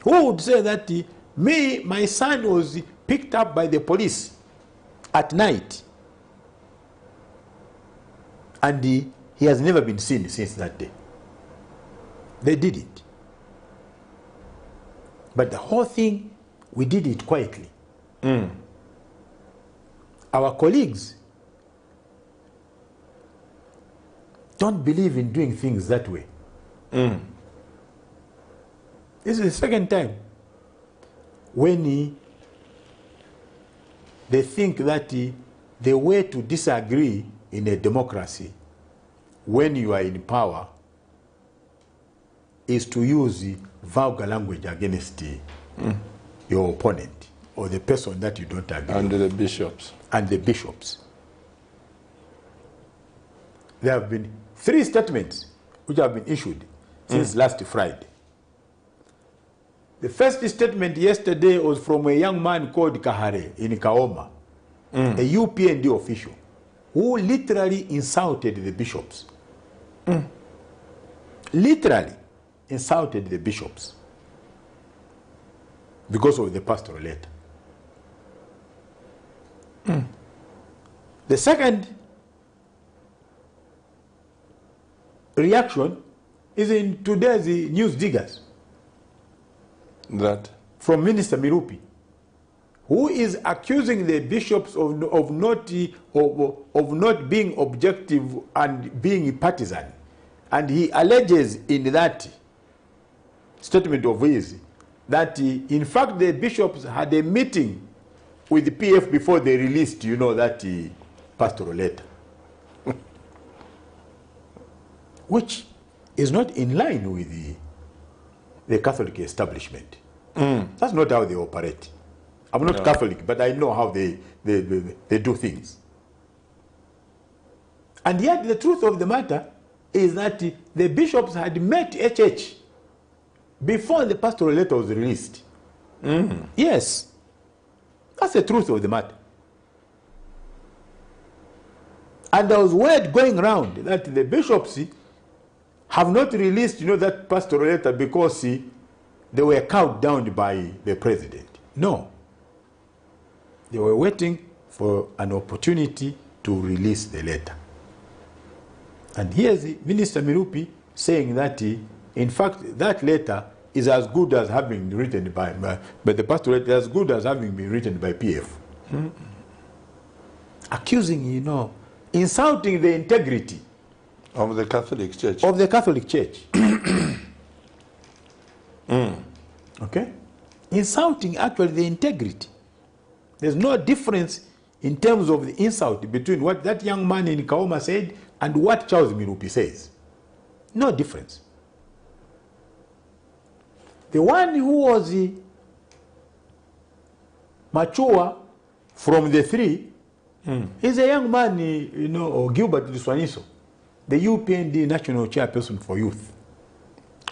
who would say that me, my son was picked up by the police at night and he has never been seen since that day? They did it. But the whole thing, we did it quietly. Our colleagues don't believe in doing things that way. This is the second time when they think that the way to disagree in a democracy when you are in power is to use vulgar language against your opponent or the person that you don't agree And with. the bishops. And the bishops. There have been 3 statements which have been issued since last Friday. The first statement yesterday was from a young man called Kahare in Kaoma, a UPND official, who literally insulted the bishops. Literally insulted the bishops because of the pastoral letter. The second reaction is in today's news diggers. That? From Minister Mirupi, who is accusing the bishops of not being objective and being partisan. And he alleges in that statement of his that in fact the bishops had a meeting with the PF before they released, that pastoral letter. Which is not in line with the Catholic establishment. That's not how they operate. I'm not Catholic, but I know how they do things. And yet the truth of the matter is that the bishops had met HH before the pastoral letter was released. Yes. That's the truth of the matter. And there was word going around that the bishops have not released, that pastoral letter because they were cowed down by the president. No. They were waiting for an opportunity to release the letter. And here's Minister Mirupi saying that, in fact, that letter is as good as having been written by the pastoral letter, as good as having been written by PF. Accusing, insulting the integrity of the Catholic Church. Of the Catholic Church. Okay? Insulting actually the integrity. There's no difference in terms of the insult between what that young man in Kaoma said and what Charles Mirupi says. No difference. The one who was mature from the three is a young man, Gilbert Liswaniso, the UPND National Chairperson for Youth.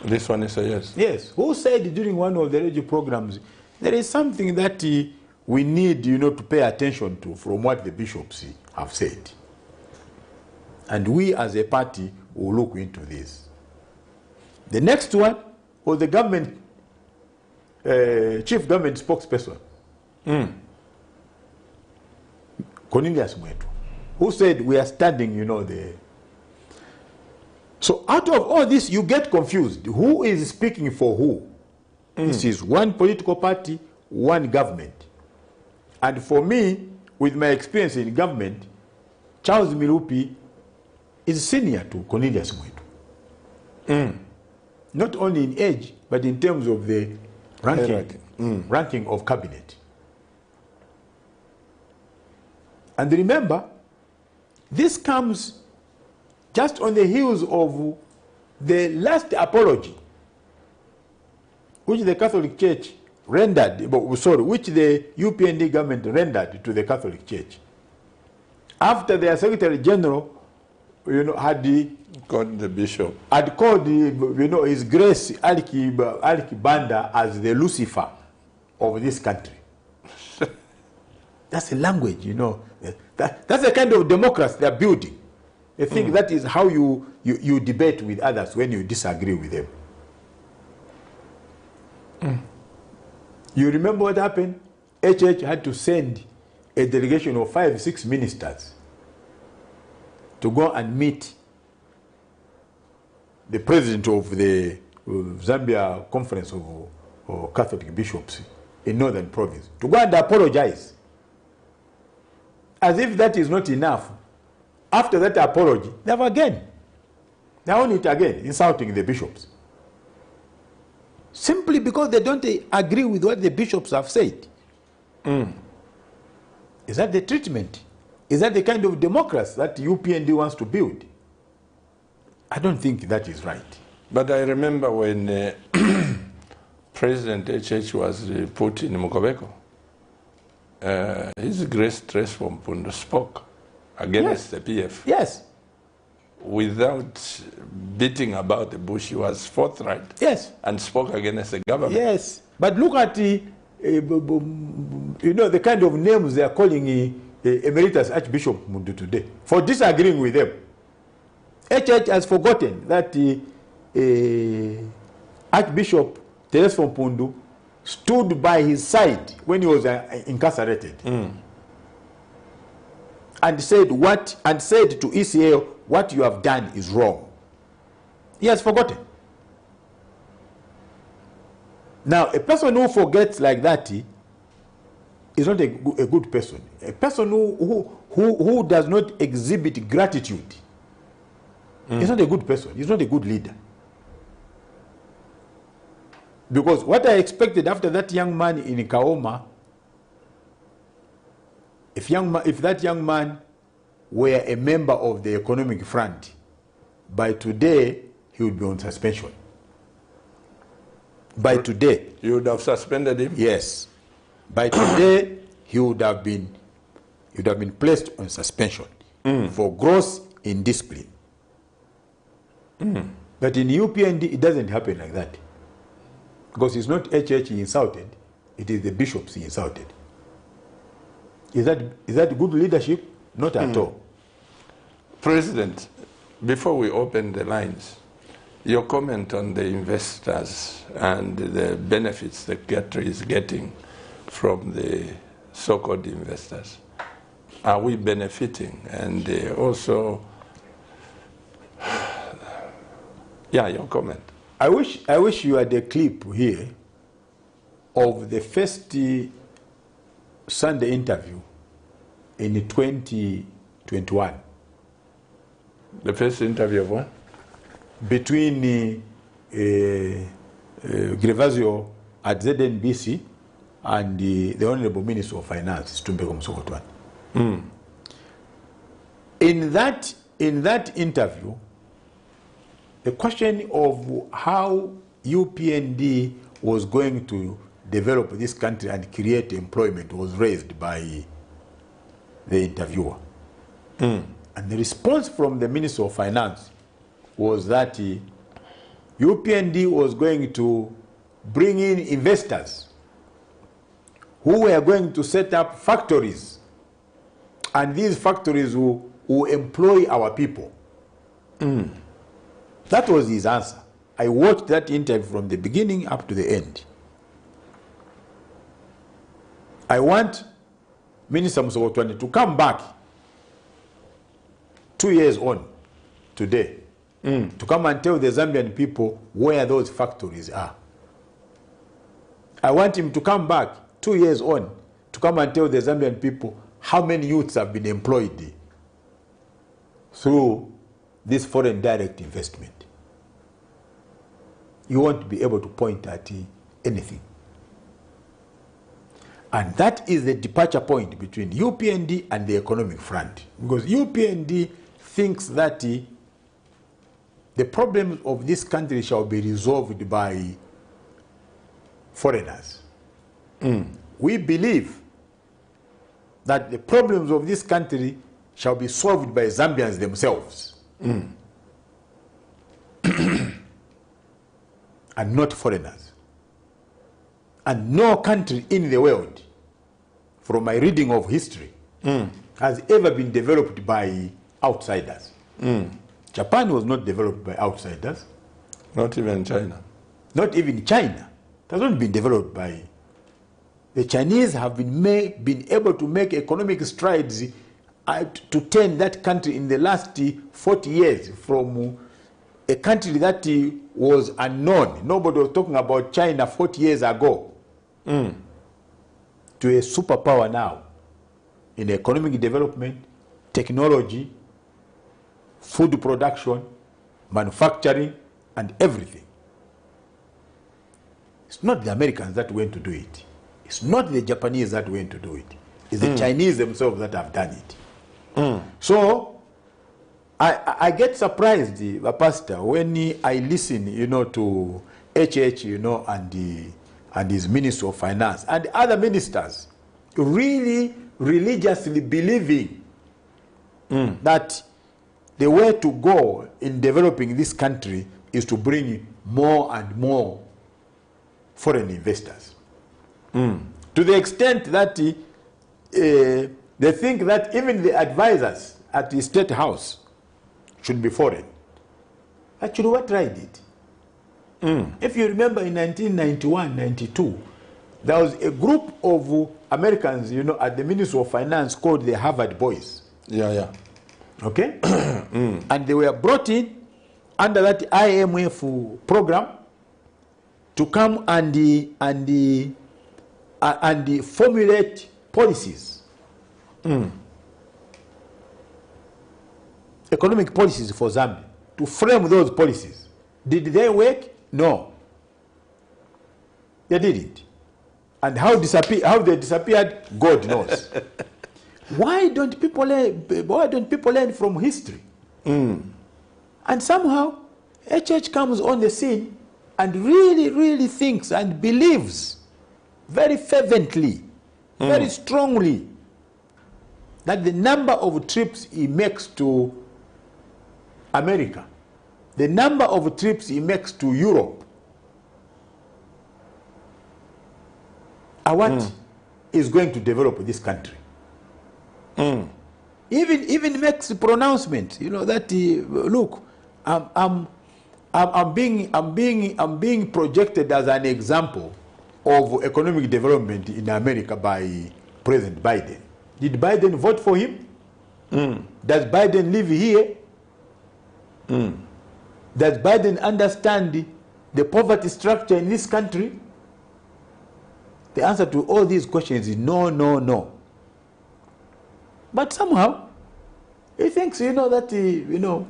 Liswaniso, yes. Yes, who said during one of the radio programs, there is something that we need, to pay attention to from what the bishops have said. And we as a party will look into this. The next one was the government, chief government spokesperson, Cornelius Mwetu, who said we are standing, So out of all this, you get confused. Who is speaking for who? This is one political party, one government. And for me, with my experience in government, Charles Mirupi is senior to Cornelius Mwetu. Not only in age, but in terms of the ranking of cabinet. And remember, this comes just on the heels of the last apology, which the Catholic Church rendered, which the UPND government rendered to the Catholic Church. After their Secretary General, had called the bishop. Had called, His Grace Alki Banda as the Lucifer of this country. That's the language, That's the kind of democracy they're building. I think that is how you debate with others when you disagree with them. You remember what happened? HH had to send a delegation of 5-6 ministers to go and meet the president of the Zambia Conference of Catholic Bishops in Northern Province, to go and apologize. As if that is not enough. After that apology, they have again. They own it again, insulting the bishops. Simply because they don't agree with what the bishops have said. Is that the treatment? Is that the kind of democracy that UPND wants to build? I don't think that is right. But I remember when President HH was put in Mukobeko, His Grace Trace from Pundo spoke against the PF. Yes. Without beating about the bush, he was forthright. Yes. And spoke against the government. Yes. But look at the kind of names they are calling Emeritus Archbishop Mundu today for disagreeing with them. HH has forgotten that Archbishop Teres from Pundu stood by his side when he was incarcerated. and said to ECA, what you have done is wrong. He has forgotten. Now, a person who forgets like that is not a good person. A person who does not exhibit gratitude is not a good person. He's not a good leader. Because what I expected after that young man in Kaoma, if that young man were a member of the Economic Front, by today he would be on suspension. By today. You would have suspended him? Yes. By today he would have been placed on suspension for gross indiscipline. But in UPND it doesn't happen like that. Because it's not HH he insulted, it is the bishops he insulted. Is that good leadership? Not at all. President, before we open the lines, your comment on the investors and the benefits the country is getting from the so-called investors. Are we benefiting? And also, yeah, your comment. I wish you had a clip here of the first Sunday interview in 2021. The first interview of what? Between Grevasio at ZNBC and the Honorable Minister of Finance, Tumbeko Msokotwane. In that interview, the question of how UPND was going to develop this country and create employment was raised by the interviewer. And the response from the Minister of Finance was that UPND was going to bring in investors who were going to set up factories, and these factories will employ our people. That was his answer. I watched that interview from the beginning up to the end. I want Minister Msokotwane to come back 2 years on today to come and tell the Zambian people where those factories are. I want him to come back 2 years on to come and tell the Zambian people how many youths have been employed through this foreign direct investment. You won't be able to point at anything. And that is the departure point between UPND and the Economic Front. Because UPND thinks that the problems of this country shall be resolved by foreigners. We believe that the problems of this country shall be solved by Zambians themselves. And not foreigners. And no country in the world, from my reading of history, has ever been developed by outsiders. Japan was not developed by outsiders. Not even China. Not even China. It has not been developed by... The Chinese have been able to make economic strides to turn that country in the last 40 years from a country that was unknown. Nobody was talking about China 40 years ago. To a superpower now in economic development, technology, food production, manufacturing, and everything. It's not the Americans that went to do it. It's not the Japanese that went to do it. It's the Chinese themselves that have done it. So I get surprised, Pastor, when I listen, to HH, and his Minister of Finance and other ministers really religiously believing that the way to go in developing this country is to bring more and more foreign investors. To the extent that they think that even the advisors at the State House should be foreign. Actually, what tried it? If you remember in 1991-92, there was a group of Americans, at the Ministry of Finance called the Harvard Boys. Yeah, yeah. Okay? And they were brought in under that IMF program to come and formulate policies. Economic policies for Zambia, to frame those policies. Did they work? No. They didn't. And how they disappeared, God knows. Why don't people learn from history? And somehow, HH comes on the scene and really thinks and believes very fervently, very strongly, that the number of trips he makes to America, the number of trips he makes to Europe, are what is going to develop this country. Even makes the pronouncement, you know, that look, I'm being projected as an example of economic development in America by President Biden. Did Biden vote for him? Does Biden live here? Does Biden understand the poverty structure in this country? The answer to all these questions is no, no, no. But somehow, he thinks, you know, that, you know,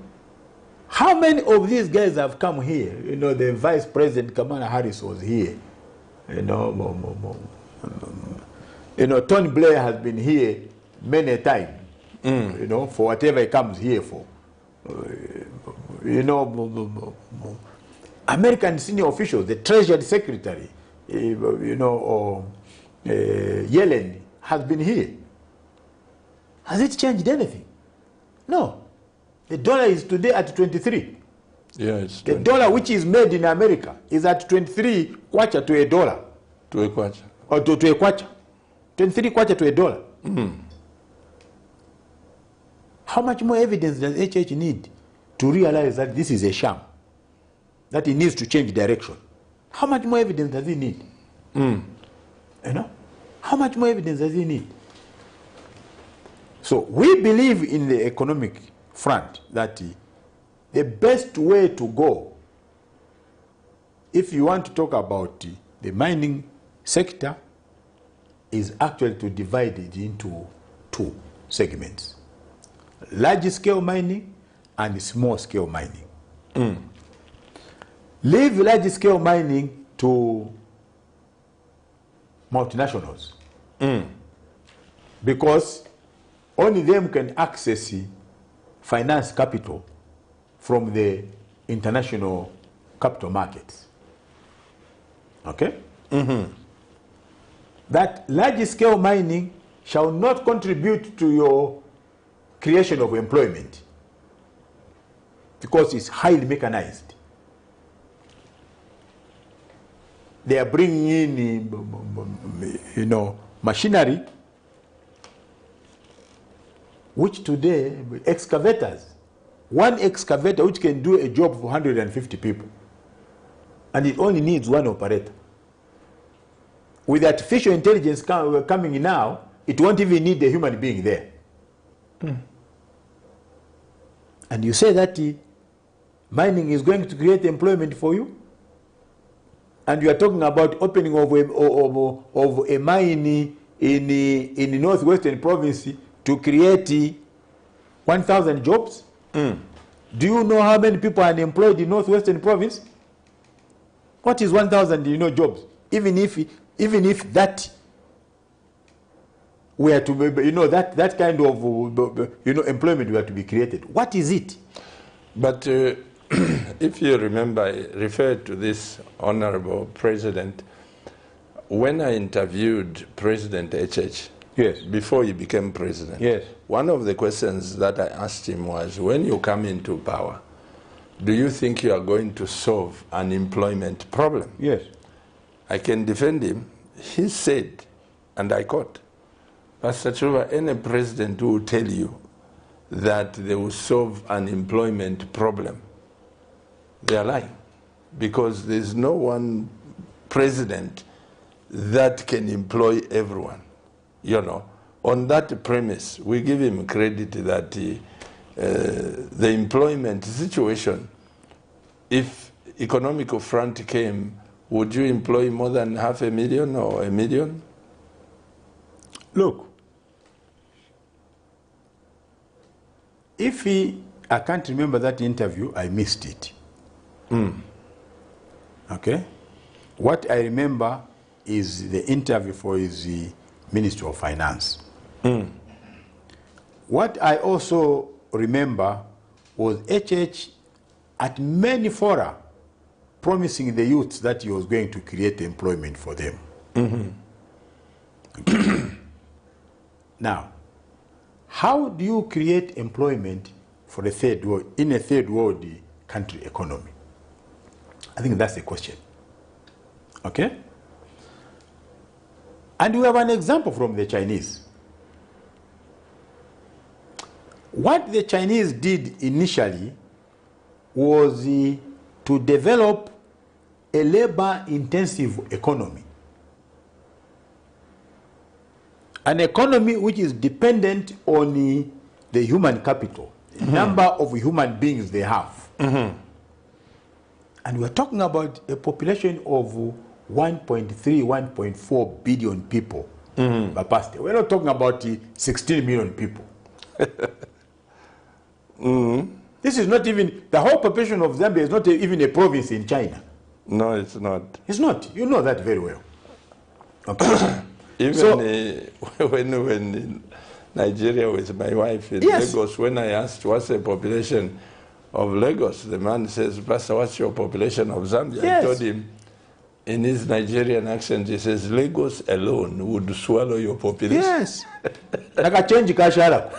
how many of these guys have come here? You know, the Vice President Kamala Harris was here. You know, Tony Blair has been here many a time, you know, for whatever he comes here for. You know, American senior officials, the Treasury Secretary, you know, or Yellen has been here. Has it changed anything? No. The dollar is today at 23. Yeah, it's the dollar which is made in America is at 23 kwacha to a dollar. To a kwacha. Or to a kwacha. 23 kwacha to a dollar. How much more evidence does HH need to realize that this is a sham? That he needs to change direction? How much more evidence does he need? You know? How much more evidence does he need? So we believe in the economic front that the best way to go, if you want to talk about the mining sector, is actually to divide it into two segments: large-scale mining and small-scale mining. Leave large-scale mining to multinationals, because only them can access finance capital from the international capital markets. Okay? That large-scale mining shall not contribute to your creation of employment because it's highly mechanized. They are bringing in, you know, machinery, which today, excavators, one excavator which can do a job for 150 people, and it only needs one operator. With artificial intelligence coming now, it won't even need a human being there. And you say that mining is going to create employment for you? And you are talking about opening of a mine in the northwestern province to create 1,000 jobs? Do you know how many people are unemployed in northwestern province? What is 1,000, you know, jobs? Even if that were to be, you know, that kind of, you know, employment were to be created, what is it? But if you remember, I referred to this honorable president when I interviewed President HH. Yes. Before he became president. Yes. One of the questions that I asked him was, when you come into power, do you think you are going to solve an employment problem? Yes. I can defend him. He said, and I quote, Pastor Trevor, any president who will tell you that they will solve an employment problem, they are lying. Because there's no one president that can employ everyone, you know, on that premise, we give him credit that the employment situation, if economic front came, would you employ more than 500,000 or 1 million? Look, I can't remember that interview, I missed it. Okay? What I remember is the interview for his Minister of Finance. What I also remember was HH at many fora promising the youths that he was going to create employment for them. Okay. Now, how do you create employment for a third world, in a third world country economy? I think that's the question. Okay? And we have an example from the Chinese. What the Chinese did initially was to develop a labor-intensive economy. An economy which is dependent on the human capital, the number of human beings they have. And we're talking about a population of 1.3, 1.4 billion people per person. We're not talking about 16 million people. This is not even, the whole population of Zambia is not even a province in China. No, it's not. It's not. You know that very well. Okay. Even So, when in Nigeria with my wife in Yes. Lagos, when I asked what's the population of Lagos, the man says, Pastor, what's your population of Zambia? Yes. I told him, in his Nigerian accent, he says, Lagos alone would swallow your population. yes. Like a change kashara.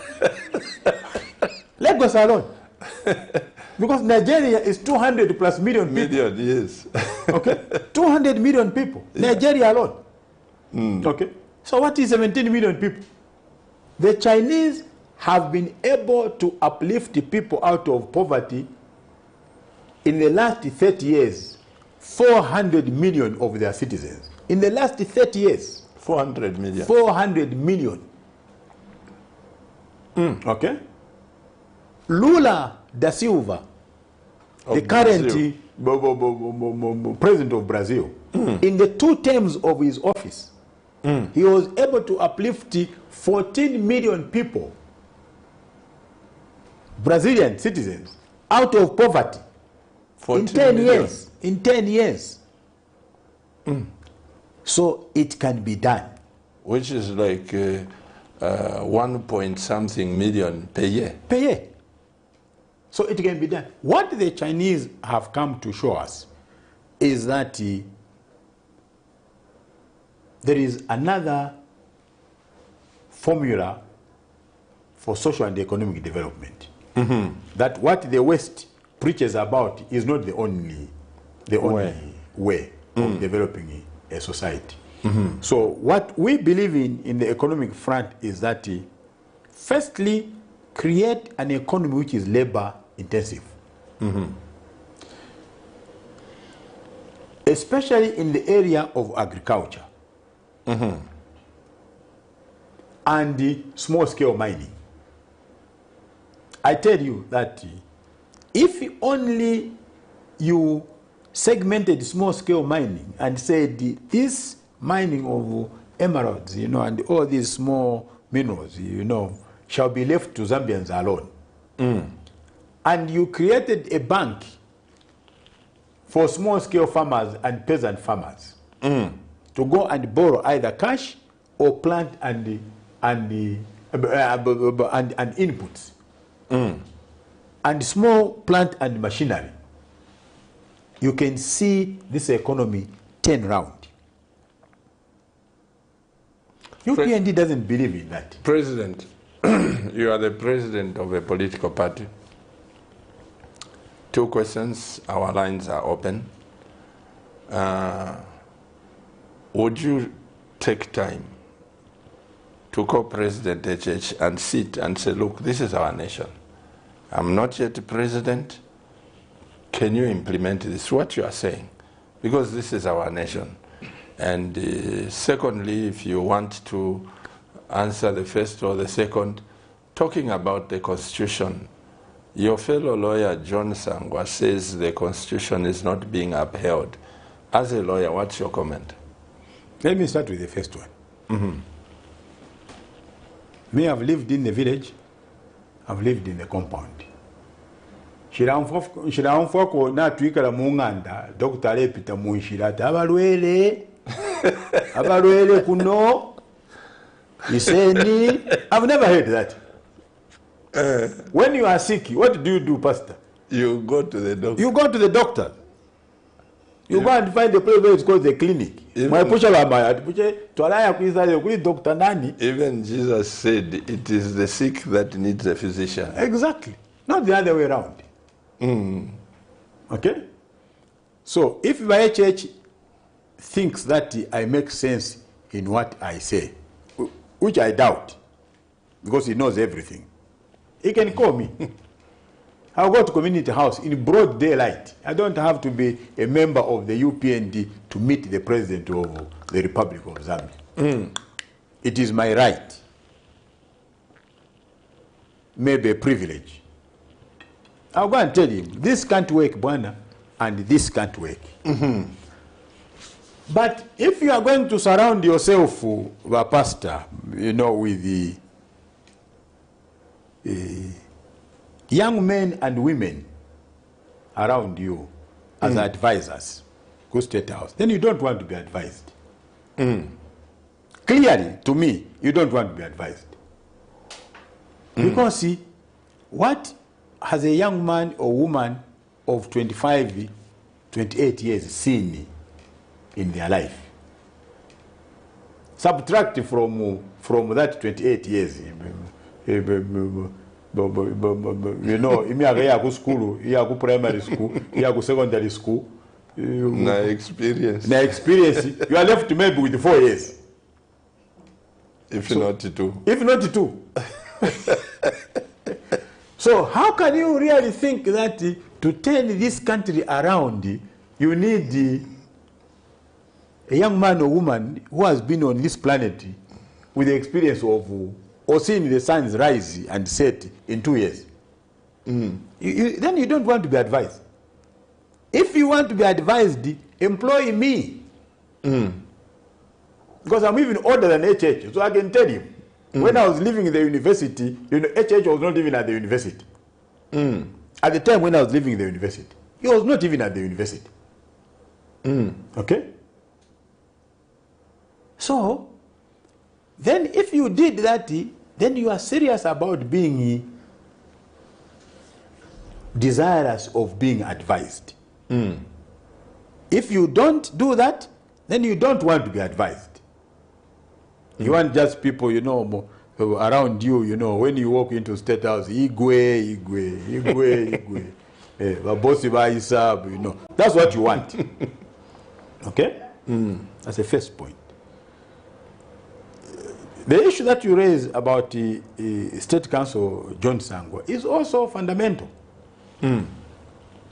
Lagos alone. Because Nigeria is 200 plus million people. Million, yes. Okay? 200 million people. Nigeria alone. Okay? So what is 17 million people? The Chinese have been able to uplift the people out of poverty in the last 30 years, 400 million of their citizens. In the last 30 years. 400 million. 400 million. Okay? Lula da Silva, the current president of Brazil, in the 2 terms of his office, he was able to uplift 14 million people, Brazilian citizens, out of poverty in 10 million. years. In 10 years. So it can be done. Which is like 1 point something million per year. Per year. So it can be done. What the Chinese have come to show us is that there is another formula for social and economic development. That what the West preaches about is not the only way of developing a society. So what we believe in the economic front is that firstly, create an economy which is labor intensive. Especially in the area of agriculture and the small scale mining. I tell you that if only you segmented small scale mining and said this mining of emeralds, and all these small minerals, shall be left to Zambians alone. And you created a bank for small scale farmers and peasant farmers to go and borrow either cash or plant and inputs and small plant and machinery. You can see this economy turn round. UPND doesn't believe in that. President, you are the president of a political party. 2 questions, our lines are open. Would you take time to call President HH and sit and say, look, this is our nation. I'm not yet president. Can you implement this, what you are saying? Because this is our nation. And secondly, if you want to answer the first or the second. Talking about the Constitution, your fellow lawyer, John Sangwa, says the Constitution is not being upheld. As a lawyer, what's your comment? Let me start with the first one. Me, I've lived in the village. I've lived in the compound. Shiramfoko na tuikala munganda, Dr. Lepita munshirata, abalwele kuno, iseni. I've never heard that. When you are sick, what do you do, Pastor? You go to the doctor. You go to the doctor. You go and find the place where it's called the clinic. Even Jesus said it is the sick that needs a physician. Exactly. Not the other way around. Okay? So if my church thinks that I make sense in what I say, which I doubt, because he knows everything, he can call me. I'll go to community house in broad daylight. I don't have to be a member of the UPND to meet the president of the Republic of Zambia. It is my right. Maybe a privilege. I'll go and tell him, this can't work, Bwana, and this can't work. But if you are going to surround yourself, pastor, with the young men and women around you as advisors, go State House, then you don't want to be advised. Clearly, to me, you don't want to be advised. Because see, what has a young man or woman of 25, 28 years seen in their life? Subtract from that 28 years. Imyaka yaku school, yaku primary school, yaku secondary school. Na experience. You are left maybe with 4 years. If not 2. If not 2. So how can you really think that to turn this country around, you need a young man or woman who has been on this planet with the experience of or seeing the suns rise and set in 2 years? Then you don't want to be advised. If you want to be advised, employ me. Because I'm even older than HH, so I can tell you. When I was living in the university, HH was not even at the university. At the time when I was living in the university, he was not even at the university. Okay? So, then if you did that, then you are serious about being desirous of being advised. If you don't do that, then you don't want to be advised. You want just people, around you, when you walk into State House, Igwe. That's what you want. Okay? That's the first point. The issue that you raise about State Council John Sangwa is also fundamental.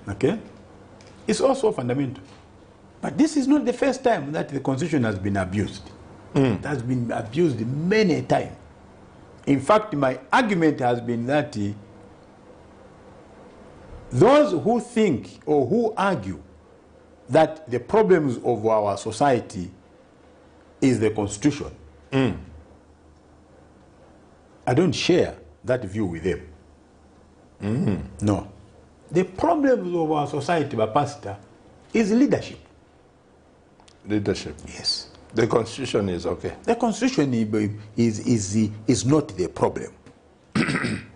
Okay? It's also fundamental. But this is not the first time that the Constitution has been abused. It has been abused many times. In fact, my argument has been that those who think or who argue that the problems of our society is the Constitution, I don't share that view with them. No. The problems of our society, Pastor, is leadership. Leadership? Yes. The Constitution is okay. The Constitution is not the problem.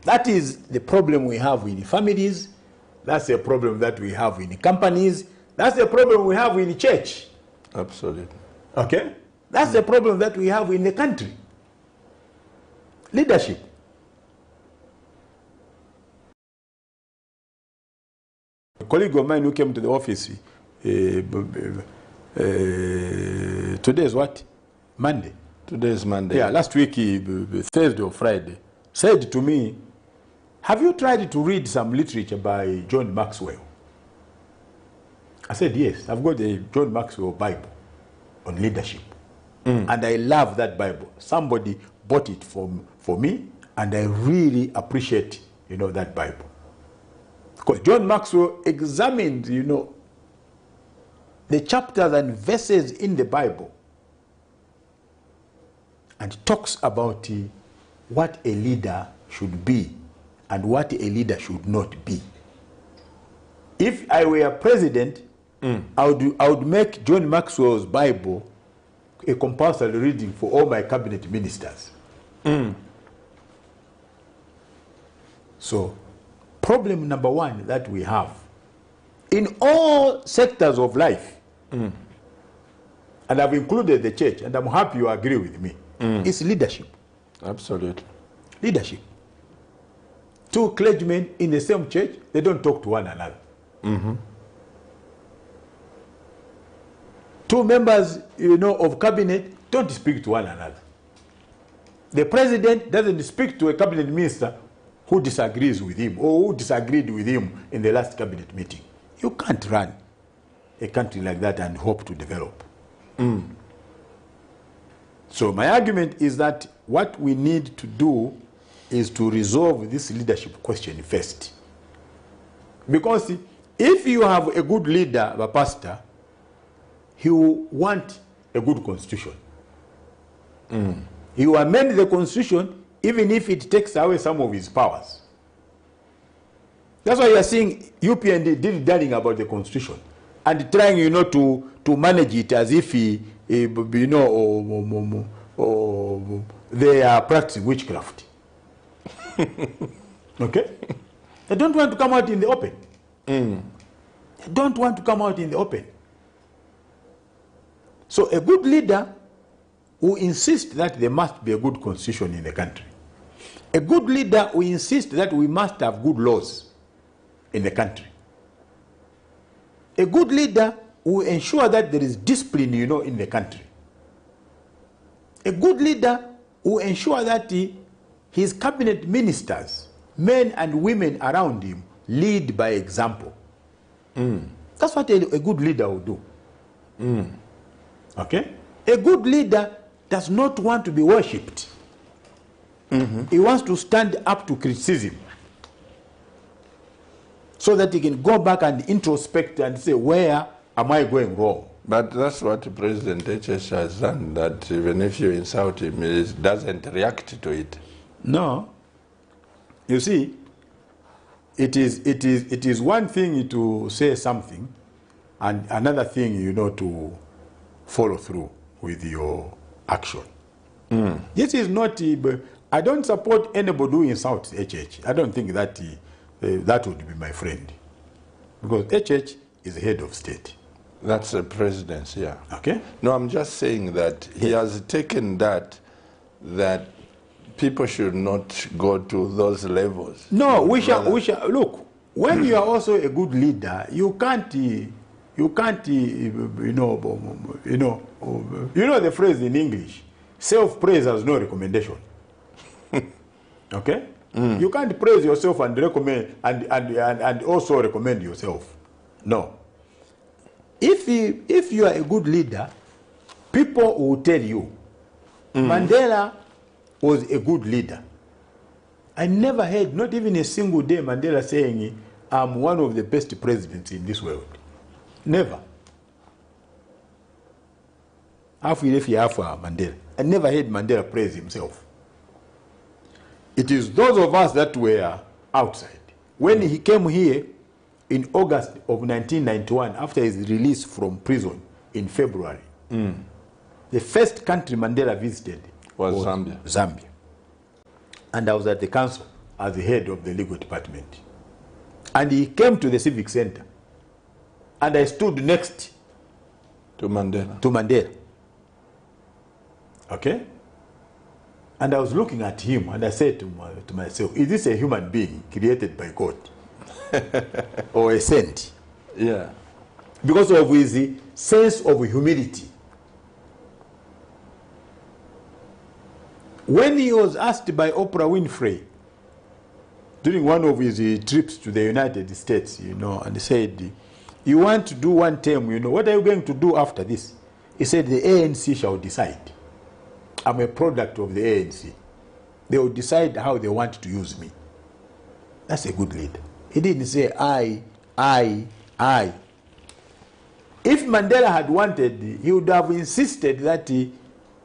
That is the problem we have in families. That's the problem that we have in companies. That's the problem we have in the church. Absolutely. Okay? That's the problem that we have in the country. Leadership. A colleague of mine who came to the office, today is what? Monday. Today is Monday. Yeah, last week, Thursday or Friday, said to me, have you tried to read some literature by John Maxwell? I said, yes, I've got the John Maxwell Bible on leadership. And I love that Bible. Somebody bought it for me, and I really appreciate, that Bible. Because John Maxwell examined, the chapters and verses in the Bible and talks about what a leader should be and what a leader should not be. If I were a president, I would make John Maxwell's Bible a compulsory reading for all my cabinet ministers. So, problem number one that we have in all sectors of life, and I've included the church, and I'm happy you agree with me, is leadership. Absolutely. Leadership. Two clergymen in the same church, they don't talk to one another. Two members, of cabinet don't speak to one another. The president doesn't speak to a cabinet minister who disagrees with him or who disagreed with him in the last cabinet meeting. You can't run a country like that and hope to develop. So my argument is that what we need to do is to resolve this leadership question first. Because if you have a good leader, a pastor, he will want a good constitution. He will amend the constitution even if it takes away some of his powers. That's why you are seeing UPND dilly-dallying about the constitution and trying, to manage it as if they are practicing witchcraft. Okay? They don't want to come out in the open. They don't want to come out in the open. So a good leader will insist that there must be a good constitution in the country. A good leader will insist that we must have good laws in the country. A good leader will ensure that there is discipline, in the country. A good leader will ensure that his cabinet ministers, men and women around him, lead by example. That's what a good leader will do. Okay? A good leader does not want to be worshipped. He wants to stand up to criticism so that he can go back and introspect and say, where am I going wrong? But that's what President HS has done, that even if you insult him, he doesn't react to it. No. You see, it is one thing to say something and another thing, to follow through with your action. This is not, I don't support anybody who insults HH. I don't think that that would be my friend. Because HH is the head of state. That's the presidency, yeah. Okay? No, I'm just saying that he has taken that people should not go to those levels. No, we shall, look, when you are also a good leader, you can't, the phrase in English, self-praise has no recommendation. Okay? You can't praise yourself and recommend and also recommend yourself. No. If you are a good leader, people will tell you, Mandela was a good leader. I never heard, not even a single day, Mandela saying, I'm one of the best presidents in this world. Never. Mandela. I never heard Mandela praise himself. It is those of us that were outside. When he came here in August of 1991, after his release from prison in February, the first country Mandela visited was Zambia. And I was at the council as the head of the legal department. And he came to the civic center. And I stood next to Mandela. Okay? And I was looking at him and I said to myself, is this a human being created by God? Or a saint? Yeah. Because of his sense of humility. When he was asked by Oprah Winfrey during one of his trips to the United States, and he said, you want to do one term, what are you going to do after this? He said, the ANC shall decide. I'm a product of the ANC. They will decide how they want to use me. That's a good leader. He didn't say I. If Mandela had wanted, he would have insisted that he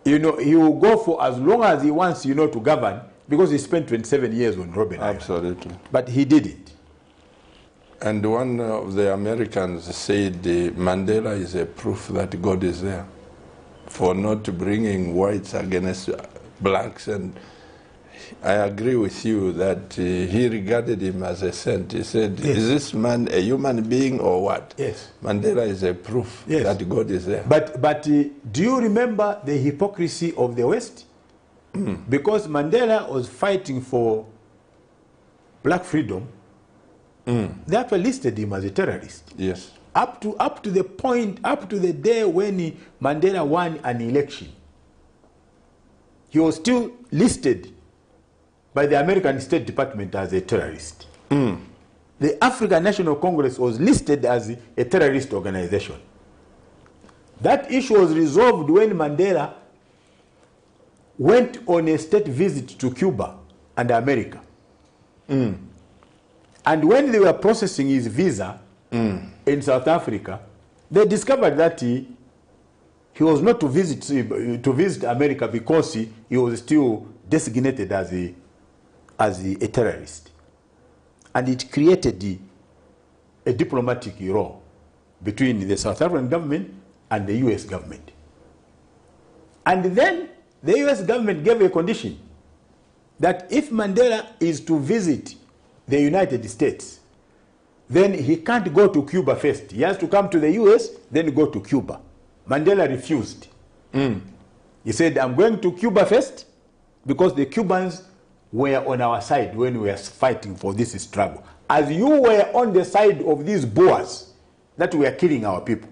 will go for as long as he wants, to govern, because he spent 27 years on Robben Island. Absolutely. But he didn't. And one of the Americans said Mandela is a proof that God is there for not bringing whites against blacks. And I agree with you that he regarded him as a saint. He said, yes. Is this man a human being or what? Yes. Mandela is a proof that God is there. But do you remember the hypocrisy of the West? Because Mandela was fighting for black freedom, they actually listed him as a terrorist. Yes. Up to the day when Mandela won an election, he was still listed by the American State Department as a terrorist. The African National Congress was listed as a terrorist organization. That issue was resolved when Mandela went on a state visit to Cuba and America. And when they were processing his visa in South Africa, they discovered that he was not to visit America because he was still designated as a terrorist. And it created a diplomatic row between the South African government and the US government. And then the US government gave a condition that if Mandela is to visit the United States, then he can't go to Cuba first. He has to come to the US, then go to Cuba. Mandela refused. He said, I'm going to Cuba first because the Cubans were on our side when we were fighting for this struggle. As you were on the side of these Boers that were killing our people.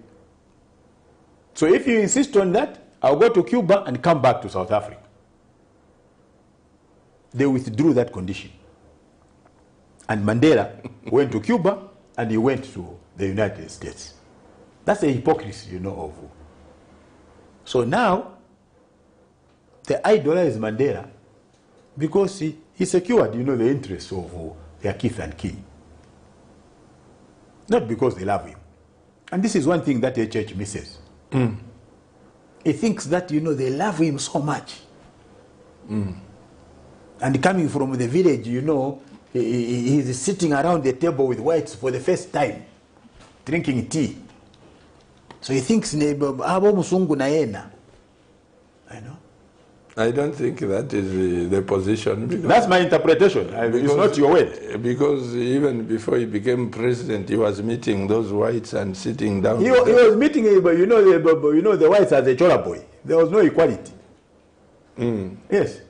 So if you insist on that, I'll go to Cuba and come back to South Africa. They withdrew that condition. And Mandela went to Cuba and he went to the United States. That's a hypocrisy, of. So now, the idolize Mandela because he secured, the interests of their kith and kin. Not because they love him. And this is one thing that the church misses. He thinks that, they love him so much. And coming from the village, he's sitting around the table with whites for the first time, drinking tea. So he thinks, I don't think that is the position. That's my interpretation. It's not your word. Because even before he became president, he was meeting those whites and sitting down. He was meeting, the whites as a chola boy. There was no equality. Yes.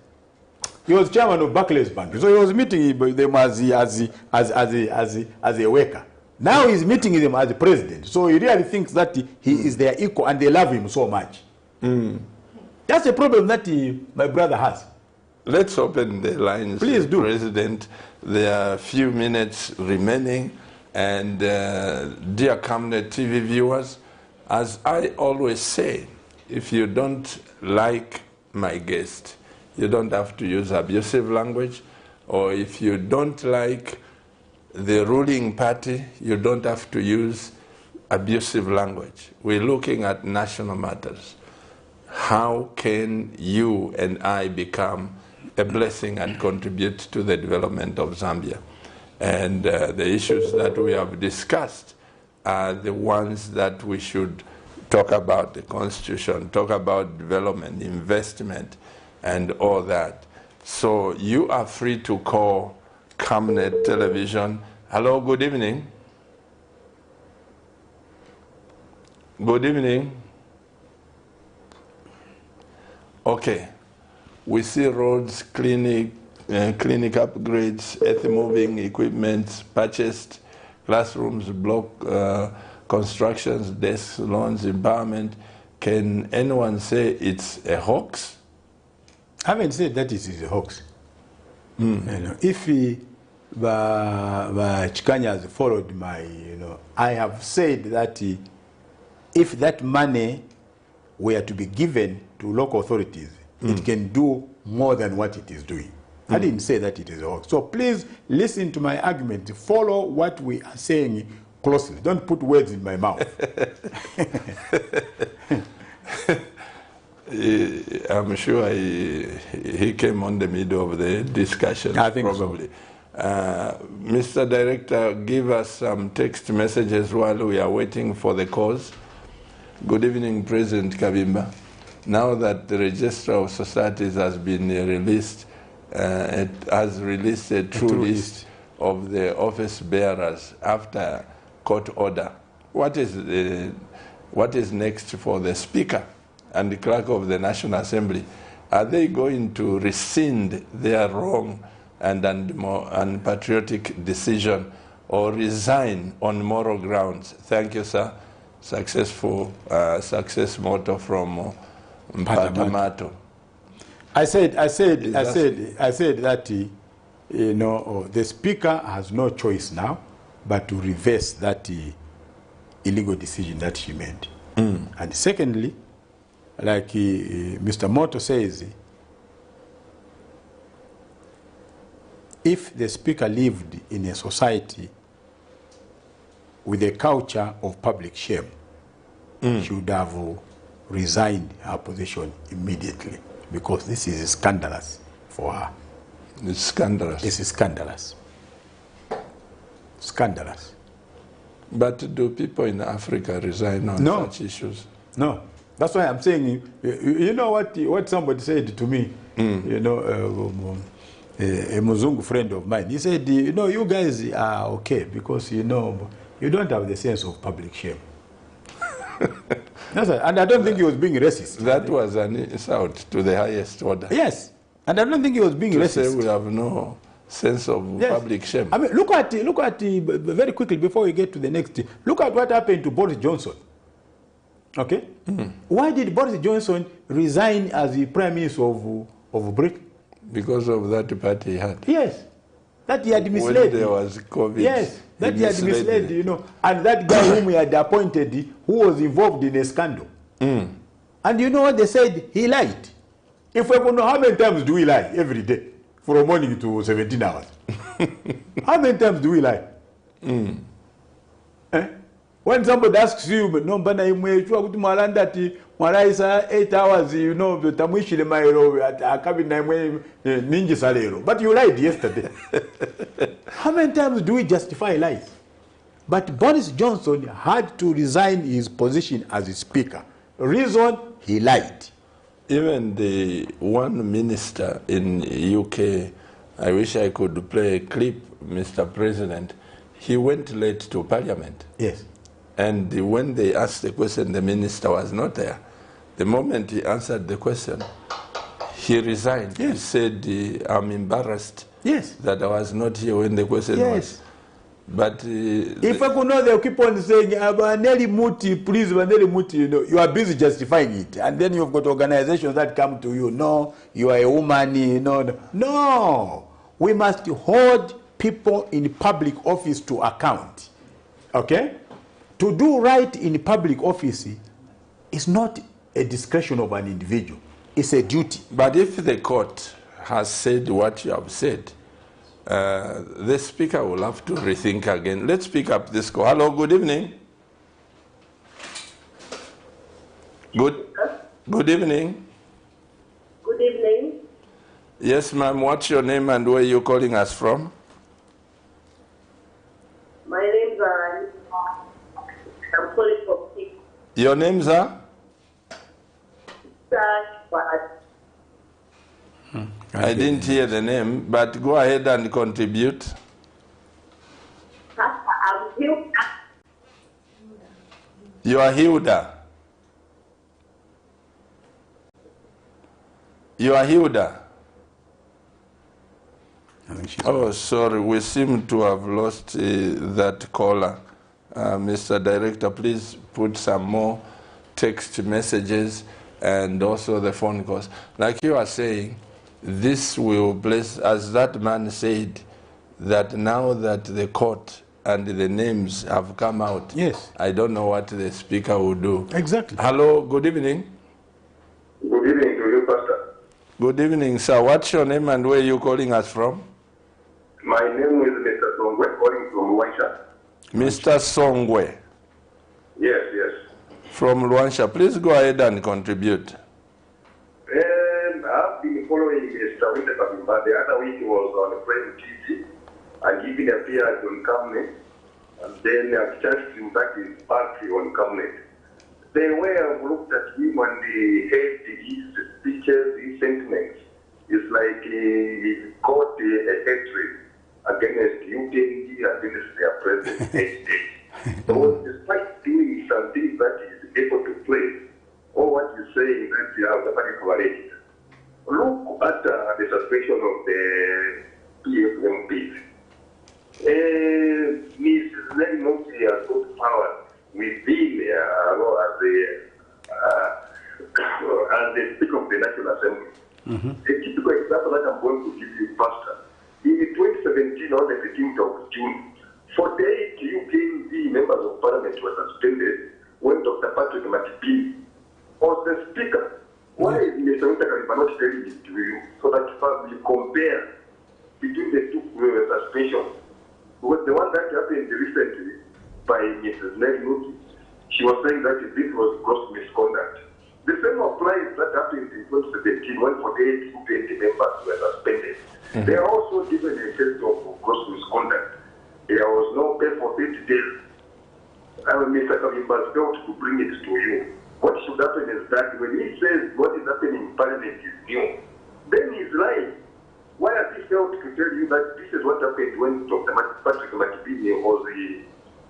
He was chairman of Barclays Bank, so he was meeting them as a worker. Now he's meeting them as a president, so he really thinks that he is their equal and they love him so much. That's a problem that my brother has. Let's open the lines. Please do. President, there are a few minutes remaining, and dear Camnet TV viewers, as I always say, if you don't like my guest, you don't have to use abusive language, or if you don't like the ruling party, you don't have to use abusive language. We're looking at national matters. How can you and I become a blessing and contribute to the development of Zambia? And the issues that we have discussed are the ones that we should talk about: the Constitution, talk about development, investment, and all that. So you are free to call Camnet Television. Hello, good evening. Good evening. Okay. We see roads, clinic upgrades, earth-moving equipment purchased, classrooms, block constructions, desks, loans, empowerment. Can anyone say it's a hoax? I haven't said that it is a hoax. If Chikanya has followed my, I have said that if that money were to be given to local authorities, it can do more than what it is doing. I didn't say that it is a hoax. So please listen to my argument. Follow what we are saying closely. Don't put words in my mouth. I'm sure he came on the middle of the discussion. I think probably. So. Mr. Director, give us some text messages while we are waiting for the calls. Good evening, President KABIMBA. Now that the Register of Societies has been released, it has released a true list of the office bearers after court order. What is next for the Speaker and the Clerk of the National Assembly? Are they going to rescind their wrong and unpatriotic decision or resign on moral grounds? Thank you, sir. Successful success motto from Mpatamato. I said that you know, the Speaker has no choice now but to reverse that illegal decision that she made. And secondly, like Mr. Moto says, if the Speaker lived in a society with a culture of public shame, she would have resigned her position immediately, because this is scandalous for her. It's scandalous. This is scandalous. Scandalous. But do people in Africa resign on such issues? No. That's why I'm saying, you know what somebody said to me, you know, a Muzungu friend of mine. He said, you know, you guys are okay because, you know, you don't have the sense of public shame. That's right. And I don't think he was being racist. That was an insult to the highest order. Yes. And I don't think he was being racist. To say we have no sense of public shame. I mean, look at very quickly before we get to the next. Look at what happened to Boris Johnson. Okay? Why did Boris Johnson resign as the Prime Minister of Britain? Because of that party he had. Yes. That he had misled. When there was COVID. Yes. That he had misled, you know. And that guy whom he had appointed, who was involved in a scandal. And you know what they said? He lied. If we could know, how many times do we lie every day? From morning to 17 hours. How many times do we lie? When somebody asks you, no, but I that 8 hours, you know, but you lied yesterday. How many times do we justify lies? But Boris Johnson had to resign his position as a Speaker. Reason, he lied. Even the one minister in UK, I wish I could play a clip, Mr. President, he went late to Parliament. Yes. And when they asked the question, the minister was not there. The moment he answered the question, he resigned. Yes. He said, I'm embarrassed that I was not here when the question was. But if I could know, they'll keep on saying, Nelly Muti, please, Nelly Muti, you know, you are busy justifying it. And then you've got organizations that come to you, no, you are a woman, you know. No, we must hold people in public office to account. Okay? To do right in public office is not a discretion of an individual. It's a duty. But if the court has said what you have said, the Speaker will have to rethink again. Let's pick up this call. Hello, good evening. Good evening. Good evening. Yes, ma'am. What's your name and where are you calling us from? My name's I'm calling from Kik. Your name's I didn't hear the name, but go ahead and contribute. I'm Hilda. You are Hilda. You are Hilda. Oh, sorry, we seem to have lost that caller. Mr. Director, please put some more text messages and also the phone calls. Like you are saying, this will bless, as that man said, that now that the court and the names have come out, yes, I don't know what the Speaker will do. Exactly. Hello, good evening. Good evening to you, Pastor. Good evening, sir. What's your name and where are you calling us from? My name is Mr. Songwe, calling from Luansha. Mr. Songwe. Yes, yes. From Luansha. Please go ahead and contribute. I've been following Mr. WYNTER KABIMBA. The other week was on Prime TV, and he even appeared on Camnet, and then I've just been back in party on Camnet. The way I've looked at him and heard his speeches, his sentiments, it's like he caught a hatred against UPND, against their president. So despite doing something that is able to play, or what you're saying that you have nobody covered, look at the suspension of the PFMPs. Mrs. Lennoxy has got power within as the Speaker of the National Assembly. A typical example that I'm going to give you faster. In 2017, on the 15th of June, 48 UPND members of Parliament were suspended when Dr. Patrick Matibini was the Speaker. Why is Mr. WYNTER KABIMBA not telling it to you so that we compare between the two suspensions? Because the one that happened recently by Mrs. Nelly, she was saying that this was gross misconduct. The same applies that happened in 2017 when 48 UPND members were suspended. They are also given a test of gross misconduct. There was no pay for 30 days. Mr. KABIMBA failed to bring it to you. What should happen is that when he says what is happening in Parliament is new, then he's lying. Why has he failed to tell you that this is what happened when Dr. Patrick Matibini was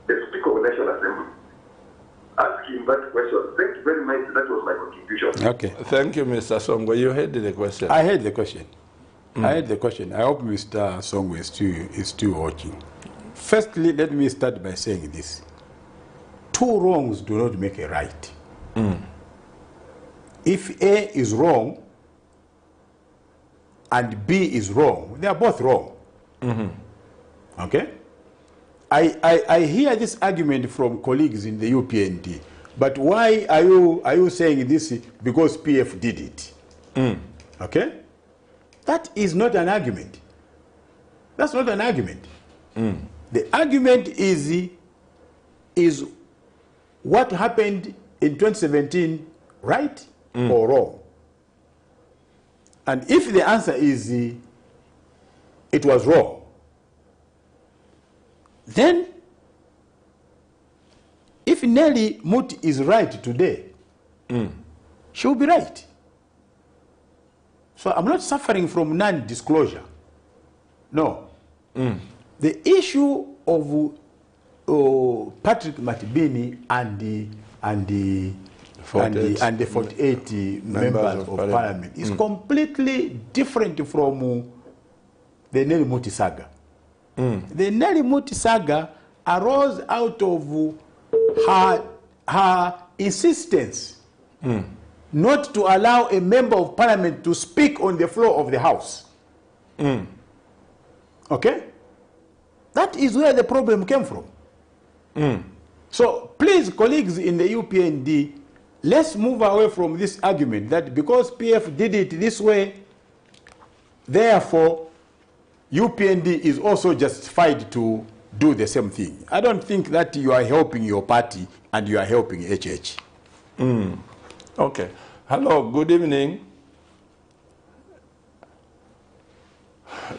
the Speaker of the National Assembly? Ask him that question. Thank you very much. That was my contribution. Okay. Thank you, Mr. Songwe. You heard the question. I heard the question. I heard the question. I hope Mr. Songwe is still watching. Firstly, let me start by saying this. Two wrongs do not make a right. If A is wrong and B is wrong, they are both wrong. Okay? I hear this argument from colleagues in the UPND, but why are you saying this? Because PF did it. Okay? That is not an argument. That's not an argument. The argument is what happened in 2017 right or wrong? And if the answer is it was wrong, then if Nelly Muti is right today, she will be right. So I'm not suffering from non-disclosure. No. The issue of Patrick Matibini and the 48 members of Parliament is completely different from the Nelly Muti saga. The Nelly Muti saga arose out of her insistence not to allow a member of Parliament to speak on the floor of the House. Okay? That is where the problem came from. So please, colleagues in the UPND, let's move away from this argument that because PF did it this way, therefore UPND is also justified to do the same thing. I don't think that you are helping your party and you are helping HH. Okay. Hello, good evening.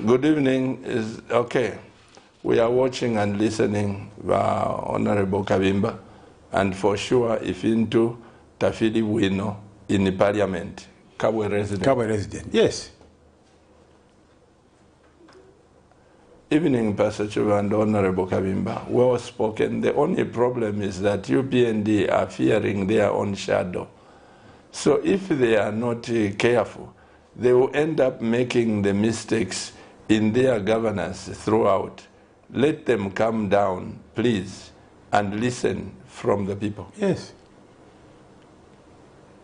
Good evening. Is okay. We are watching and listening, Honorable KABIMBA, and for sure, if into Tafili Wino in the Parliament, Kabwe resident. Kabwe resident, yes. Evening, Pastor Chuba and Honorable KABIMBA. Well spoken. The only problem is that UPND are fearing their own shadow. So if they are not careful, they will end up making the mistakes in their governance throughout. Let them come down, please, and listen from the people. Yes.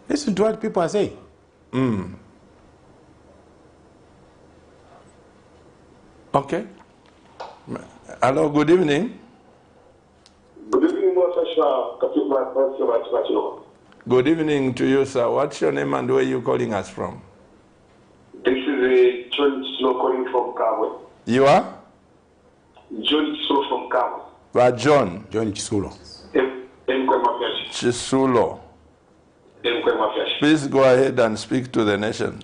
Listen to what people are saying. Okay. Hello, good evening. Good evening, Good evening to you, sir. What's your name and where are you calling us from? John Slow calling from Kabwe. You are? John Slow from Kabwe. John Chisulo. Chisulo. Please go ahead and speak to the nation.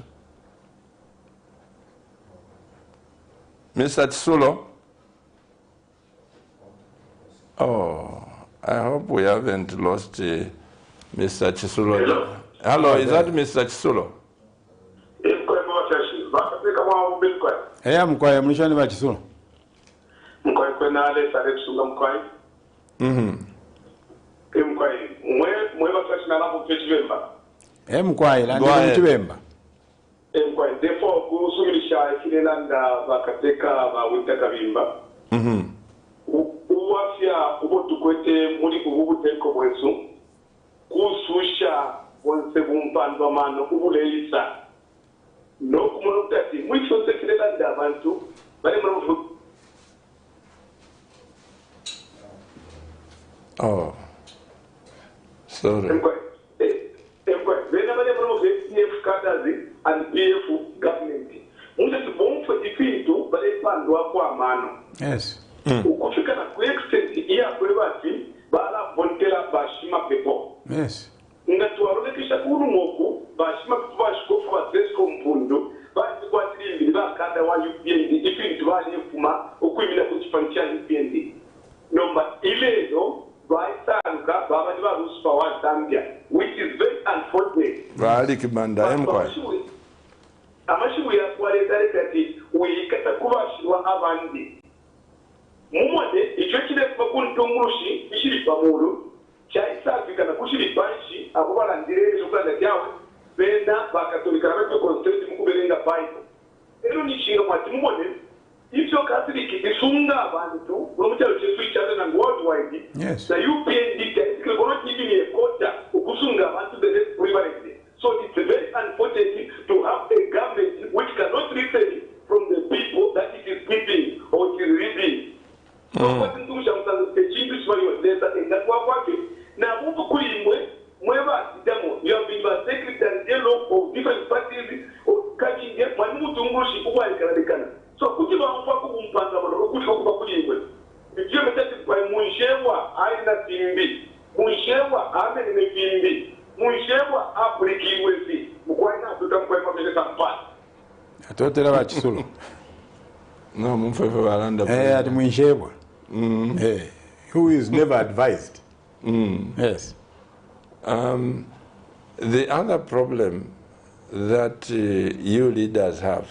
Mr. Chisulo? Oh, I hope we haven't lost Mr. Chisulo. Hello. Hello, is that Mr. Chisulo? Mkwaya mlishani ba Chisulo. Mkwaya kwenale sare kusunga mkwaya. Mkwaya mwe bafashe nalapo pechibemba. Mkwaya landi mchibemba. Mkwaya therefore kusumilisha ikilelanda bakateka ba WYNTER KABIMBA. Uwafya ubotukwete muri ubuteko bwesu. Kususha wonse bumpandwa mano ubuleisa. No kumunutati mwichonse kilelanda abantu bali mu. Oh, sorry. And PF government. Yes. Ukufika na kuextend iya kwebati bala bontela bashima pepo. Yes. Ngatuwarolekisha kunu moku bashima pepo bashikofu wa zesko mpundu basi kwa tili bakada wa UPND ifintu bali fuma okuimina kuchifanchia UPND. Nomba ilezo baisanga babali ba ruspa wa Zambia, which is very unfortunate. Bali kibanda emkwaya. Amashimu ya kwaleta kati uyikata kubashirwa abandi. Mumode icyo kile bakuntungrushi ishiri pamuru cyaisafika na kushiri banshi abo barangire zokanda yawe benda bakatolika bato concentrate mukuberenga Bible. Ero ni chinga mwati mumode icyo Catholic isunga abantu no cyaro Yesu cyane na worldwide. Yes. The UPND kile kono TV ni kota ukusunga abantu the prevalent. So it's very unfortunate to have a government which cannot listen from the people that it is speaking or it is reading. So what in Tusha the changes for your data in that one. Now, you have been the secretary general of different parties or catching them when you to so could you have if you have by Munshewa, I not in Munshewa, I'm in the Munshewa, African with me. Why not to come by some part? I thought about Chisulo. No, Mumfefe Aranda. At Munshewa. Who is never advised. Yes. The other problem that you leaders have,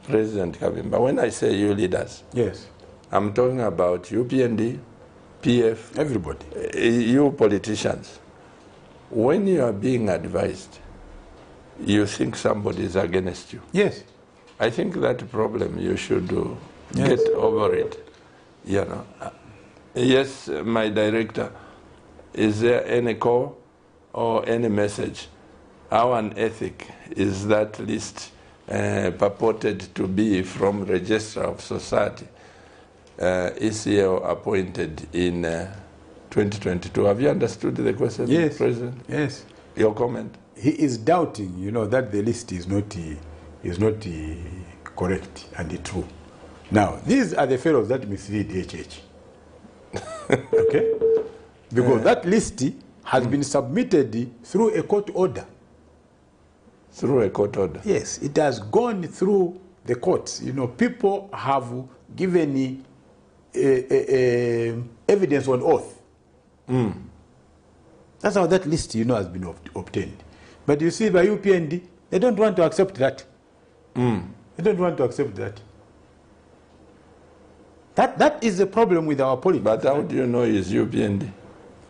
President Kabimba, when I say you leaders, Yes. I'm talking about UPND, PF, Everybody. You politicians. When you are being advised, you think somebody is against you. Yes. I think that problem you should get over it. You know. Yes, my director, is there any call or any message? How unethic is that list purported to be from Registrar of Society, ECL appointed in 2022? Have you understood the question, Yes. President? Yes. Your comment? He is doubting, that the list is not correct and true. Now, these are the fellows that mislead HH. Okay? Because that list has been submitted through a court order. Through a court order? Yes, it has gone through the courts. People have given evidence on oath. That's how that list, has been obtained. But you see, by UPND, they don't want to accept that. They don't want to accept that. That is the problem with our politics. But how do you know it's UPND?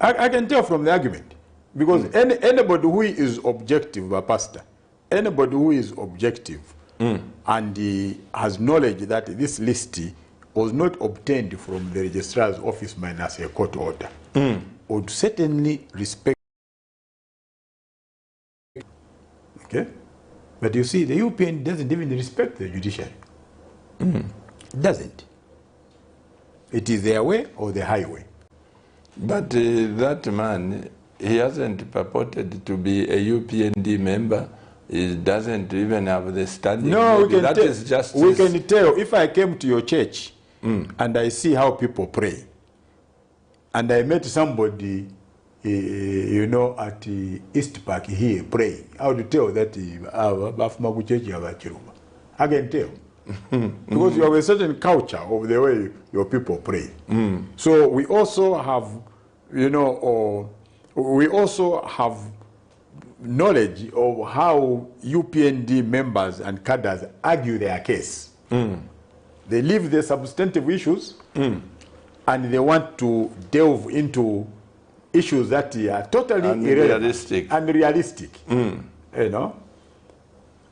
I can tell from the argument. Because anybody who is objective, a pastor, anybody who is objective and has knowledge that this list was not obtained from the registrar's office minus a court order, would certainly respect. Okay? But you see, the UPN doesn't even respect the judiciary. It doesn't. It is their way or the highway. But that man, he hasn't purported to be a UPND member. it doesn't even have the standing. No, maybe that is justice. we can tell. If I came to your church and I see how people pray, and I met somebody, you know, at East Park here praying, I would tell that I can tell. Because you have a certain culture of the way your people pray. So we also have, you know, we also have knowledge of how UPND members and cadres argue their case. They leave the substantive issues and they want to delve into issues that are totally unrealistic. Unrealistic. You know.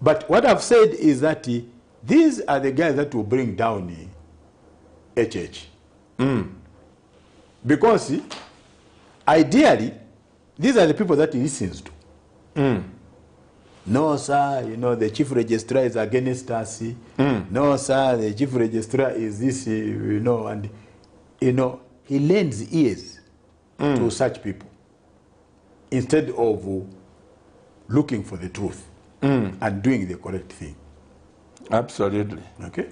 But what I've said is that these are the guys that will bring down the HH. Because ideally, these are the people that he listens to. No, sir, you know, the chief registrar is against us. No, sir, the chief registrar is this, you know, and, you know, he lends ears to such people instead of looking for the truth and doing the correct thing. Absolutely. Okay.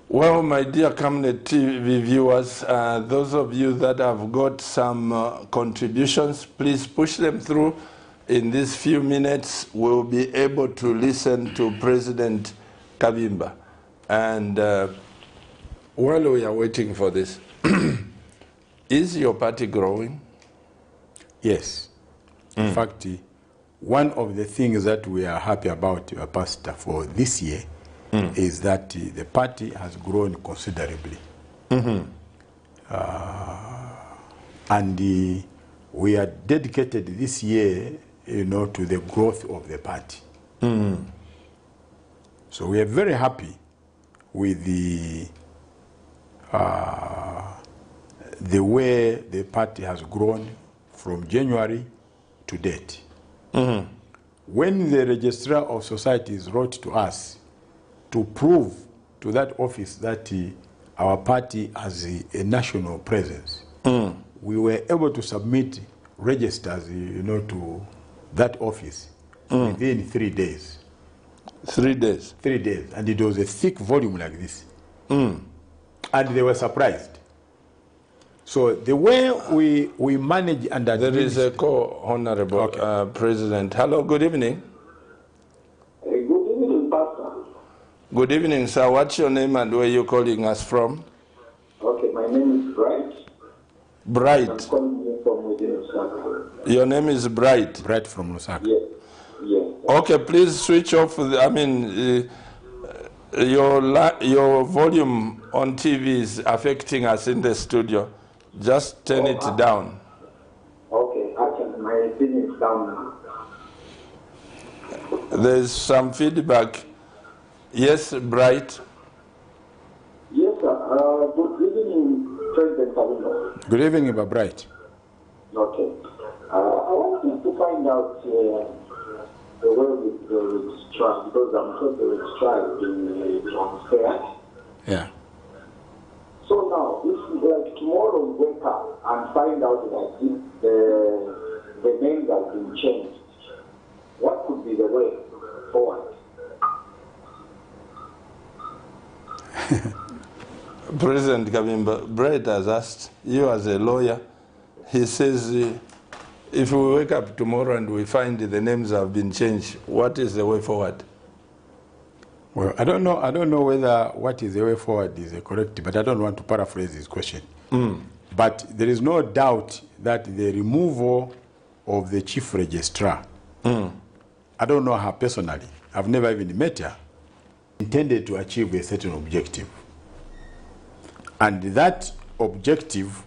Well, my dear Cabinet TV viewers, those of you that have got some contributions, please push them through. In these few minutes, we'll be able to listen to President KABIMBA. And while we are waiting for this, is your party growing? Yes. In fact, one of the things that we are happy about, Pastor, for this year is that the party has grown considerably. And we are dedicated this year, you know, to the growth of the party. So we are very happy with the way the party has grown from January to date. When the Registrar of Societies wrote to us to prove to that office that our party has a national presence, we were able to submit registers, you know, to that office within 3 days. 3 days? 3 days. And it was a thick volume like this. And they were surprised. So the way we manage and there is a call, Honorable President. Hello, good evening. Good evening, Pastor. Good evening, sir. What's your name and where you're calling us from? Okay, my name is Bright. Bright. I'm calling you from within Lusaka. Your name is Bright. Bright from Lusaka. Yes. Yes. Okay, please switch off. Your volume on TV is affecting us in the studio. Just turn it down. Okay, actually, my thing is down now. There's some feedback. Yes, Bright. Yes, sir. Good evening, President KABIMBA. Good evening, Eba Bright. Okay. I wanted to find out the way with the registrar, because I'm sure the registrar has been transferred. Yeah. So now, if like tomorrow we wake up and find out that the names have been changed, what could be the way forward? President KABIMBA, Brett has asked you as a lawyer. He says, if we wake up tomorrow and we find the names have been changed, what is the way forward? Well, I don't know whether what is the way forward is correct, but I don't want to paraphrase his question. But there is no doubt that the removal of the chief registrar, I don't know her personally, I've never even met her, intended to achieve a certain objective. And that objective,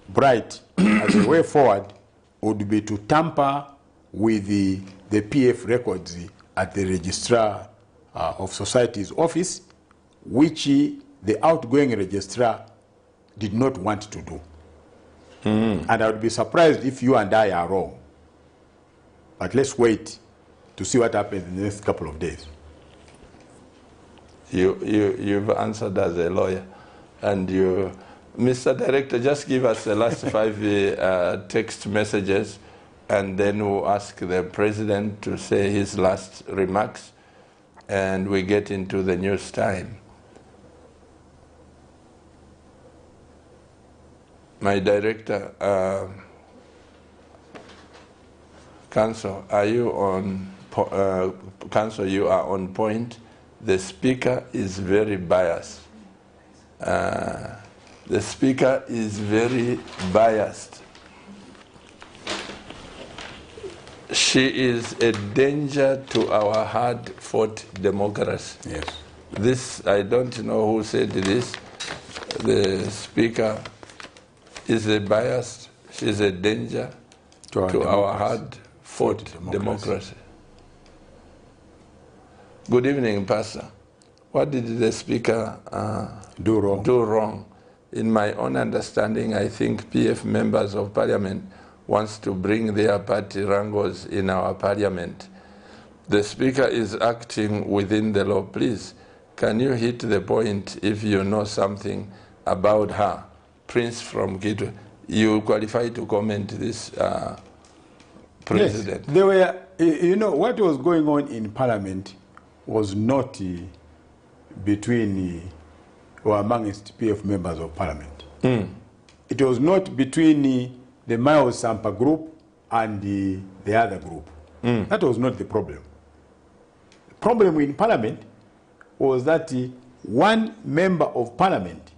Bright, as a way forward, would be to tamper with the PF records at the registrar of Society's office, which the outgoing registrar did not want to do. And I would be surprised if you and I are wrong. But let's wait to see what happens in the next couple of days. You've answered as a lawyer. And you, Mr. Director, just give us the last 5 text messages and then we'll ask the president to say his last remarks, and we get into the news time. My director, Council, are you on? Council, you are on point. The speaker is very biased. The speaker is very biased. She is a danger to our hard-fought democracy. Yes. This, I don't know who said this. The speaker is a bias. She's a danger to our hard-fought democracy. Good evening, Pastor. What did the speaker Do wrong. do wrong? In my own understanding, I think PF members of parliament wants to bring their party wrangles in our parliament. The speaker is acting within the law. Please, can you hit the point if you know something about her? Prince from Kitwe. You qualify to comment this, President? Yes, there were, you know, what was going on in parliament was not between or amongst PF members of parliament. It was not between the Miles Sampa group and the other group. That was not the problem. The problem in parliament was that one member of parliament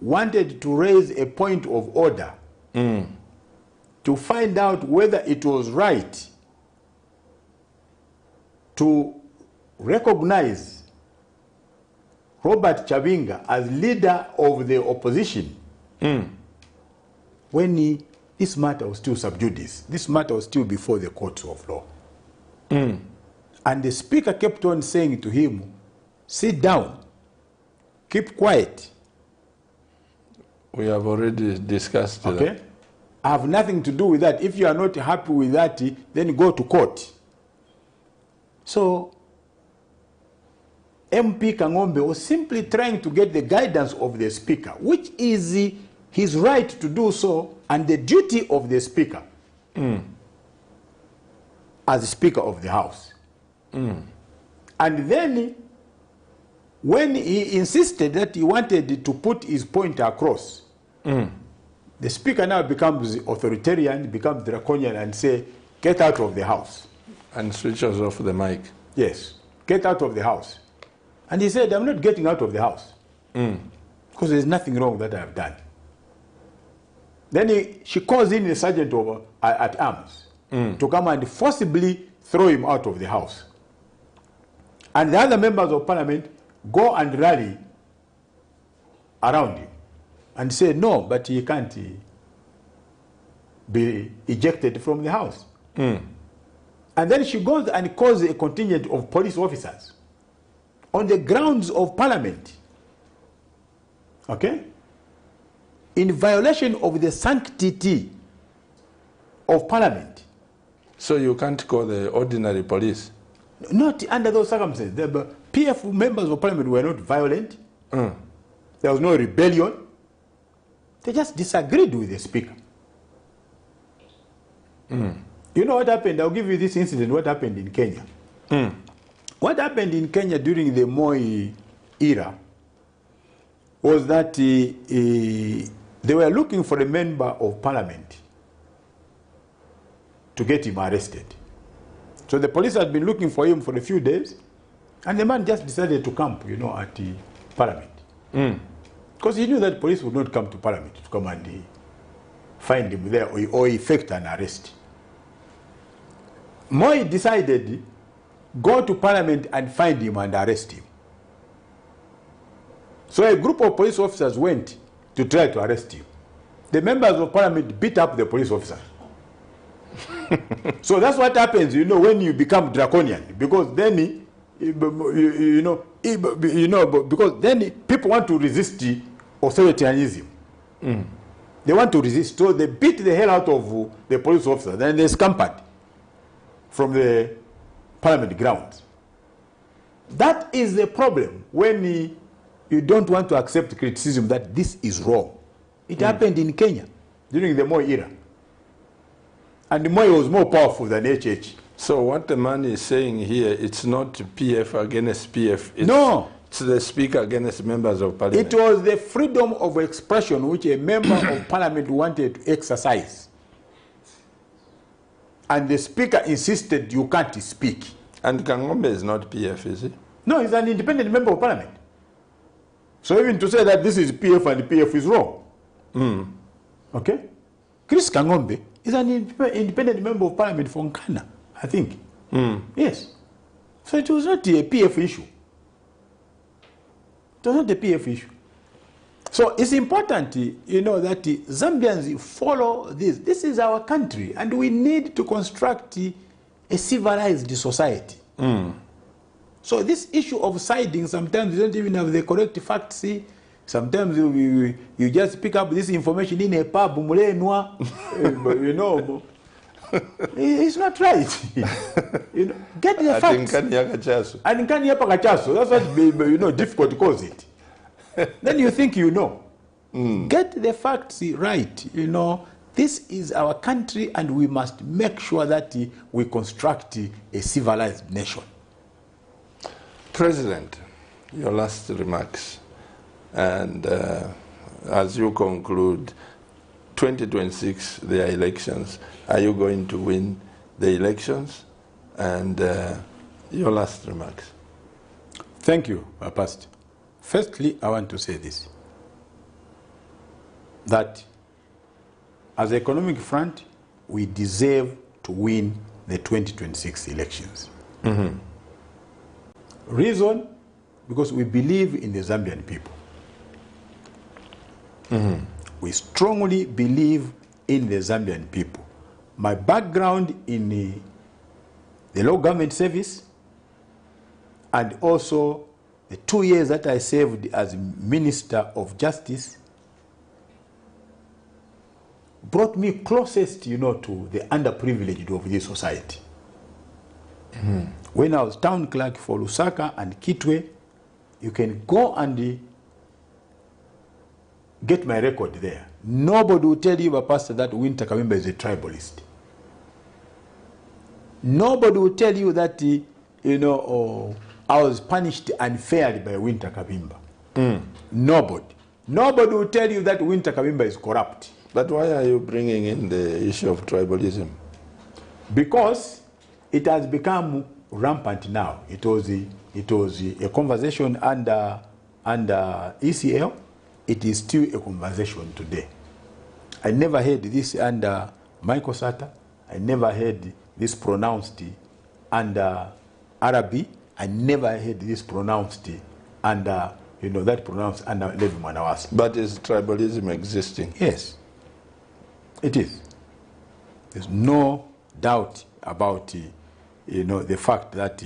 wanted to raise a point of order to find out whether it was right to recognize Robert Chabinga as leader of the opposition when this matter was still sub judice. This matter was still before the courts of law. And the speaker kept on saying to him, sit down, keep quiet. We have already discussed Okay? that. I have nothing to do with that. If you are not happy with that, then go to court. So, MP Kangombe was simply trying to get the guidance of the speaker, which is his right to do so and the duty of the speaker as speaker of the house. And then, when he insisted that he wanted to put his point across, the speaker now becomes authoritarian, becomes draconian and say, get out of the house. And switches off the mic. Yes, get out of the house. And he said, I'm not getting out of the house. Because there's nothing wrong that I have done. Then she calls in the sergeant at arms to come and forcibly throw him out of the house. And the other members of parliament go and rally around him and say, no, but he can't be ejected from the house. And then she goes and calls a contingent of police officers on the grounds of parliament. Okay? In violation of the sanctity of parliament. So you can't call the ordinary police? Not under those circumstances. The PF members of parliament were not violent. There was no rebellion. They just disagreed with the speaker. You know what happened? I'll give you this incident, what happened in Kenya. What happened in Kenya during the Moi era was that they were looking for a member of parliament to get him arrested. So the police had been looking for him for a few days, and the man just decided to camp, you know, at the parliament. Because he knew that police would not come to parliament to come and find him there or effect an arrest. Moi decided, go to parliament and find him and arrest him. So a group of police officers went to try to arrest him. The members of parliament beat up the police officers. So that's what happens, you know, when you become draconian, because then because then people want to resist the authoritarianism. They want to resist, so they beat the hell out of the police officers, then they scampered from the parliament grounds. That is the problem when you don't want to accept criticism that this is wrong. It happened in Kenya during the Moi era. And Moi was more powerful than HH. So what the man is saying here, it's not PF against PF. It's, no. It's the speaker against members of parliament. It was the freedom of expression which a member of parliament wanted to exercise. And the speaker insisted you can't speak. And Kangombe is not PF, is he? No, he's an independent member of parliament. So even to say that this is PF and PF is wrong. Okay? Chris Kangombe is an independent member of parliament from Ghana, I think. Yes. So it was not a PF issue. It was not a PF issue. So it's important, you know, that Zambians follow this. This is our country, and we need to construct a civilized society. So this issue of siding, sometimes you don't even have the correct facts. Sometimes you just pick up this information in a pub, you know. It's not right. You know, get the facts. And in Kenya Pakachaso, that's what, you know, difficult to cause it. Then you think you know. Get the facts right. You know, this is our country, and we must make sure that we construct a civilized nation. President, your last remarks, and as you conclude, 2026, there are elections. Are you going to win the elections? And your last remarks. Thank you, Pastor. Firstly, I want to say this, that as the economic front, we deserve to win the 2026 elections. Reason, because we believe in the Zambian people. We strongly believe in the Zambian people. My background in the local government service, and also the 2 years that I served as Minister of Justice, brought me closest, you know, to the underprivileged of this society. When I was town clerk for Lusaka and Kitwe, you can go and get my record there. Nobody will tell you, Pastor, that WYNTER KABIMBA is a tribalist. Nobody will tell you that, you know, I was punished unfairly by WYNTER KABIMBA. Nobody. Nobody will tell you that WYNTER KABIMBA is corrupt. But why are you bringing in the issue of tribalism? Because it has become rampant now. It was a conversation under ECL. It is still a conversation today. I never heard this under Michael Sata. I never heard this pronounced under Arabi. I never heard this pronounced under, you know, that pronounced under Levi Manawasi. But is tribalism existing? Yes, it is. There's no doubt about, you know, the fact that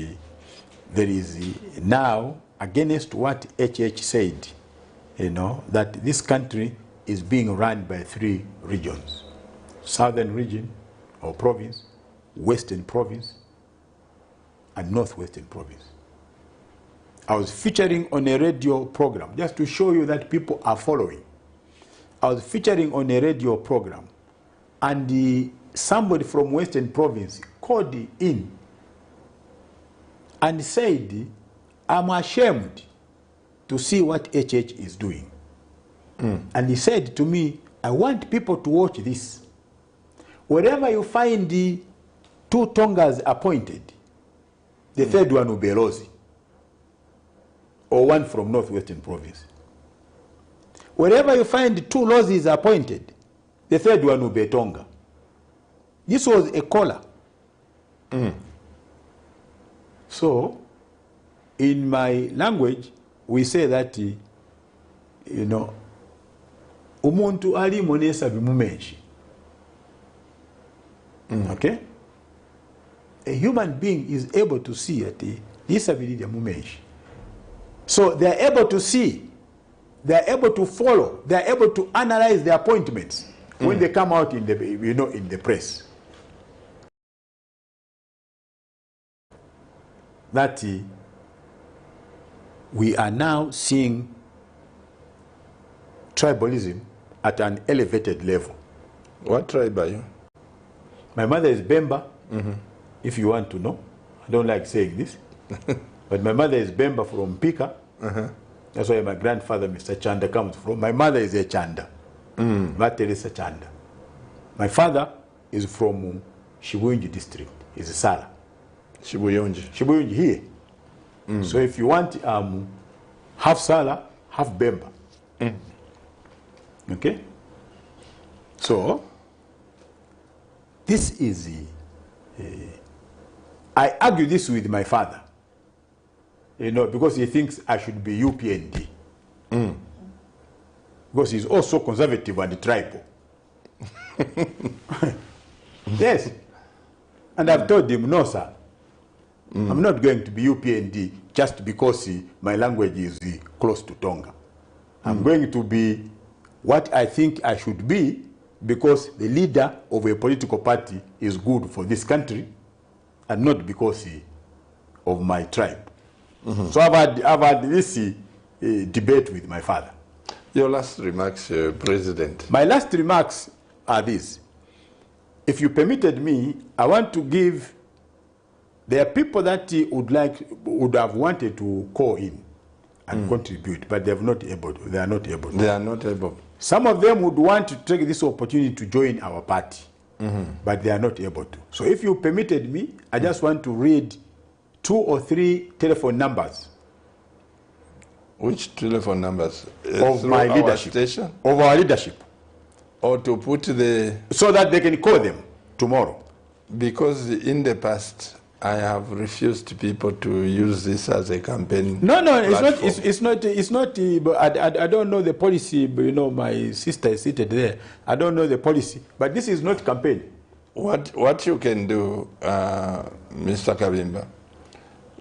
there is now, against what HH said, you know, that this country is being run by 3 regions: Southern region or province, Western province, and Northwestern province. I was featuring on a radio program, just to show you that people are following. I was featuring on a radio program, and somebody from Western province called in and said, I'm ashamed to see what HH is doing. And he said to me, I want people to watch this. Wherever you find the 2 Tongas appointed, the third one will be Rosie, or one from Northwestern province. Wherever you find 2 Rosies appointed, the third one will be Tonga. This was a caller. So, in my language, we say that, you know, umuntu ali monesa bimumenshi. Okay? A human being is able to see that this ability mumenshi. So they are able to see, they are able to follow, they are able to analyze the appointments when they come out in the, you know, in the press. That we are now seeing tribalism at an elevated level. What tribe are you? My mother is Bemba, if you want to know. I don't like saying this. But my mother is Bemba from Pika. That's where my grandfather, Mr. Chanda, comes from. My mother is a Chanda. Teresa Chanda. My father is from Shibuyunji district. He's a Sala. Shibuyunji. Shibuyunji here. So if you want half Sala, half Bemba. Okay? So, this is... I argue this with my father. You know, because he thinks I should be UPND. Because he's also conservative and tribal. Yes. And I've told him, no, sir. I'm not going to be UPND just because my language is close to Tonga. I'm going to be what I think I should be because the leader of a political party is good for this country and not because of my tribe. So I've had this debate with my father. Your last remarks, President. My last remarks are these. If you permitted me, I want to give... There are people that would have wanted to call in and contribute, but they are not able to. They are not able to. They are not able. Some of them would want to take this opportunity to join our party, but they are not able to. So if you permitted me, I just want to read 2 or 3 telephone numbers. Which telephone numbers? Of my leadership. Station? Of our leadership. Or to put the... So that they can call them tomorrow. Because in the past, I have refused people to use this as a campaign. No, platform. it's not. I don't know the policy. But, you know, my sister is seated there. I don't know the policy. But this is not campaign. What you can do, Mr. Kabimba,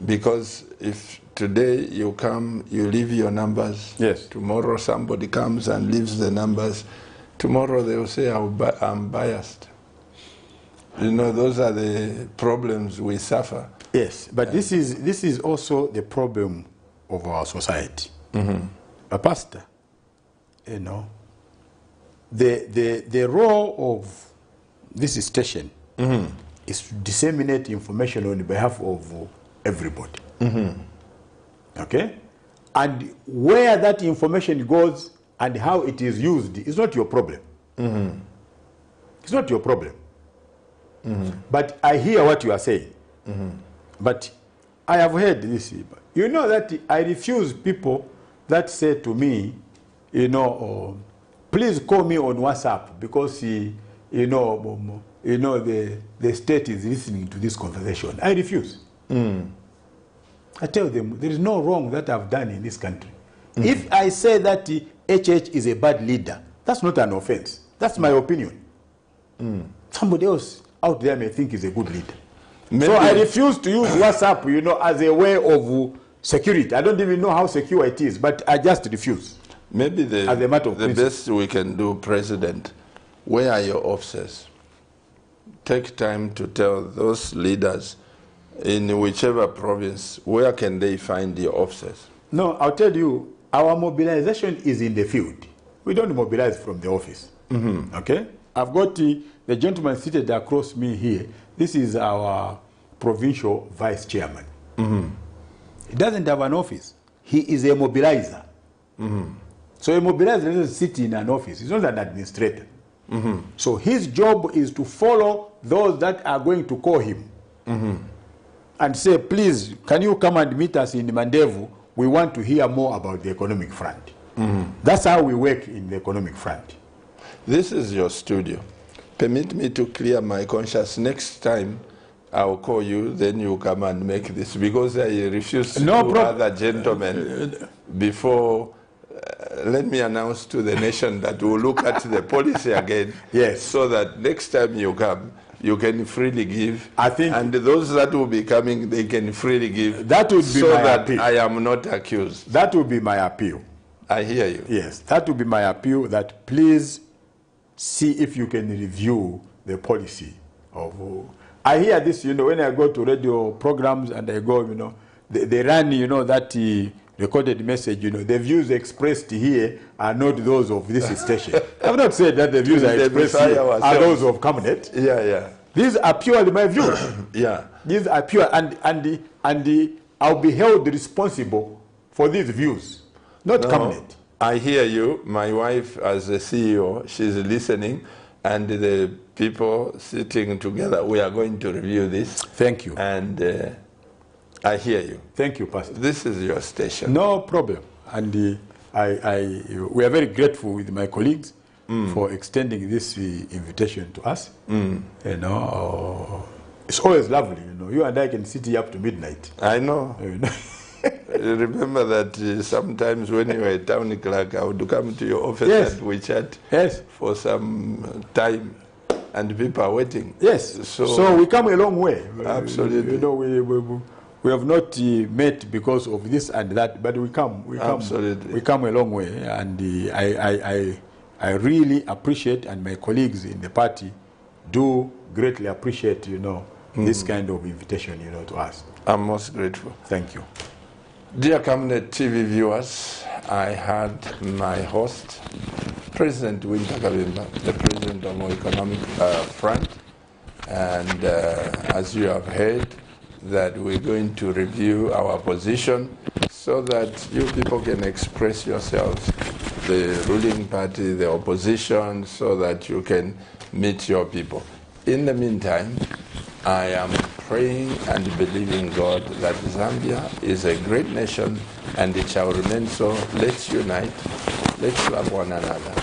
because if today you come, you leave your numbers. Yes. Tomorrow somebody comes and leaves the numbers. Tomorrow they will say I'm biased. You know, those are the problems we suffer. Yes, but this is also the problem of our society. A pastor, you know, the role of this station is to disseminate information on behalf of everybody. Okay? And where that information goes and how it is used is not your problem. It's not your problem. But I hear what you are saying. But I have heard this. You know that I refuse people that say to me, you know, please call me on WhatsApp because the state is listening to this conversation. I refuse. I tell them there is no wrong that I've done in this country. If I say that HH is a bad leader, that's not an offense. That's my opinion. Somebody else out there may think he's a good leader. Maybe. So I refuse to use WhatsApp, you know, as a way of security. I don't even know how secure it is, but I just refuse. Maybe the best we can do, President, where are your officers? Take time to tell those leaders in whichever province, where can they find the officers? No, I'll tell you, our mobilization is in the field. We don't mobilize from the office. Okay? I've got the gentleman seated across me here. This is our provincial vice chairman. He doesn't have an office. He is a mobilizer. So a mobilizer doesn't sit in an office. He's not an administrator. So his job is to follow those that are going to call him and say, please, can you come and meet us in Mandevu? We want to hear more about the economic front. That's how we work in the economic front. This is your studio. Permit me to clear my conscience. Next time, I'll call you, then you come and make this, because I refuse to other gentlemen before. Let me announce to the nation that we'll look at the policy again. Yes. So that next time you come, you can freely give. I think, and those that will be coming, they can freely give. That would be so my that appeal. I am not accused. That would be my appeal. I hear you. Yes, that would be my appeal, that please see if you can review the policy of... I hear this, you know, when I go to radio programs and I go, you know, they run, you know, that recorded message, you know, the views expressed here are not those of this station. I've not said that the views I expressed here are those of Cabinet. Yeah, yeah. These are purely my views. Yeah. These are pure, and I'll be held responsible for these views, not cabinet. I hear you. My wife, as a CEO, she's listening, and the people sitting together, we are going to review this. Thank you. And I hear you. Thank you, Pastor. This is your station. No problem. And we are very grateful with my colleagues for extending this invitation to us. You know, it's always lovely. You know, you and I can sit here up to midnight. I know. You know? Remember that sometimes when you were a town clerk, I would come to your office Yes. and we chat Yes. for some time, and people are waiting. Yes. So So we come a long way. Absolutely. You know, we have not met because of this and that, but we come. Absolutely. We come a long way, and I really appreciate, and my colleagues in the party do greatly appreciate, you know, this kind of invitation, you know, to us. I'm most grateful. Thank you. Dear Cabinet TV viewers, I had my host, President WYNTER KABIMBA, the President of our Economic Front, and as you have heard, that we're going to review our position so that you people can express yourselves, the ruling party, the opposition, so that you can meet your people. In the meantime, I am praying and believing God that Zambia is a great nation and it shall remain so. Let's unite. Let's love one another.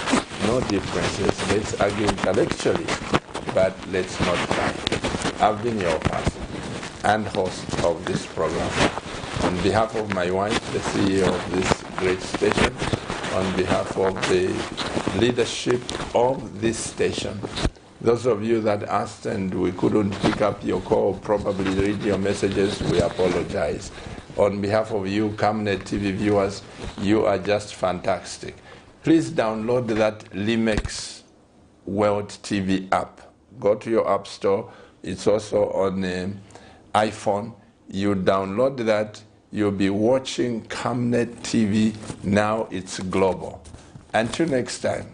No differences. Let's argue intellectually, but let's not fight. I've been your pastor and host of this program. On behalf of my wife, the CEO of this great station, on behalf of the leadership of this station, those of you that asked and we couldn't pick up your call, probably read your messages, we apologize. On behalf of you, Cabinet TV viewers, you are just fantastic. Please download that Limex World TV app. Go to your app store. It's also on iPhone. You download that, you'll be watching Cabinet TV. Now it's global. Until next time,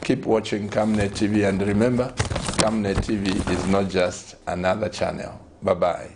keep watching Cabinet TV, and remember, Cabinet TV is not just another channel. Bye-bye.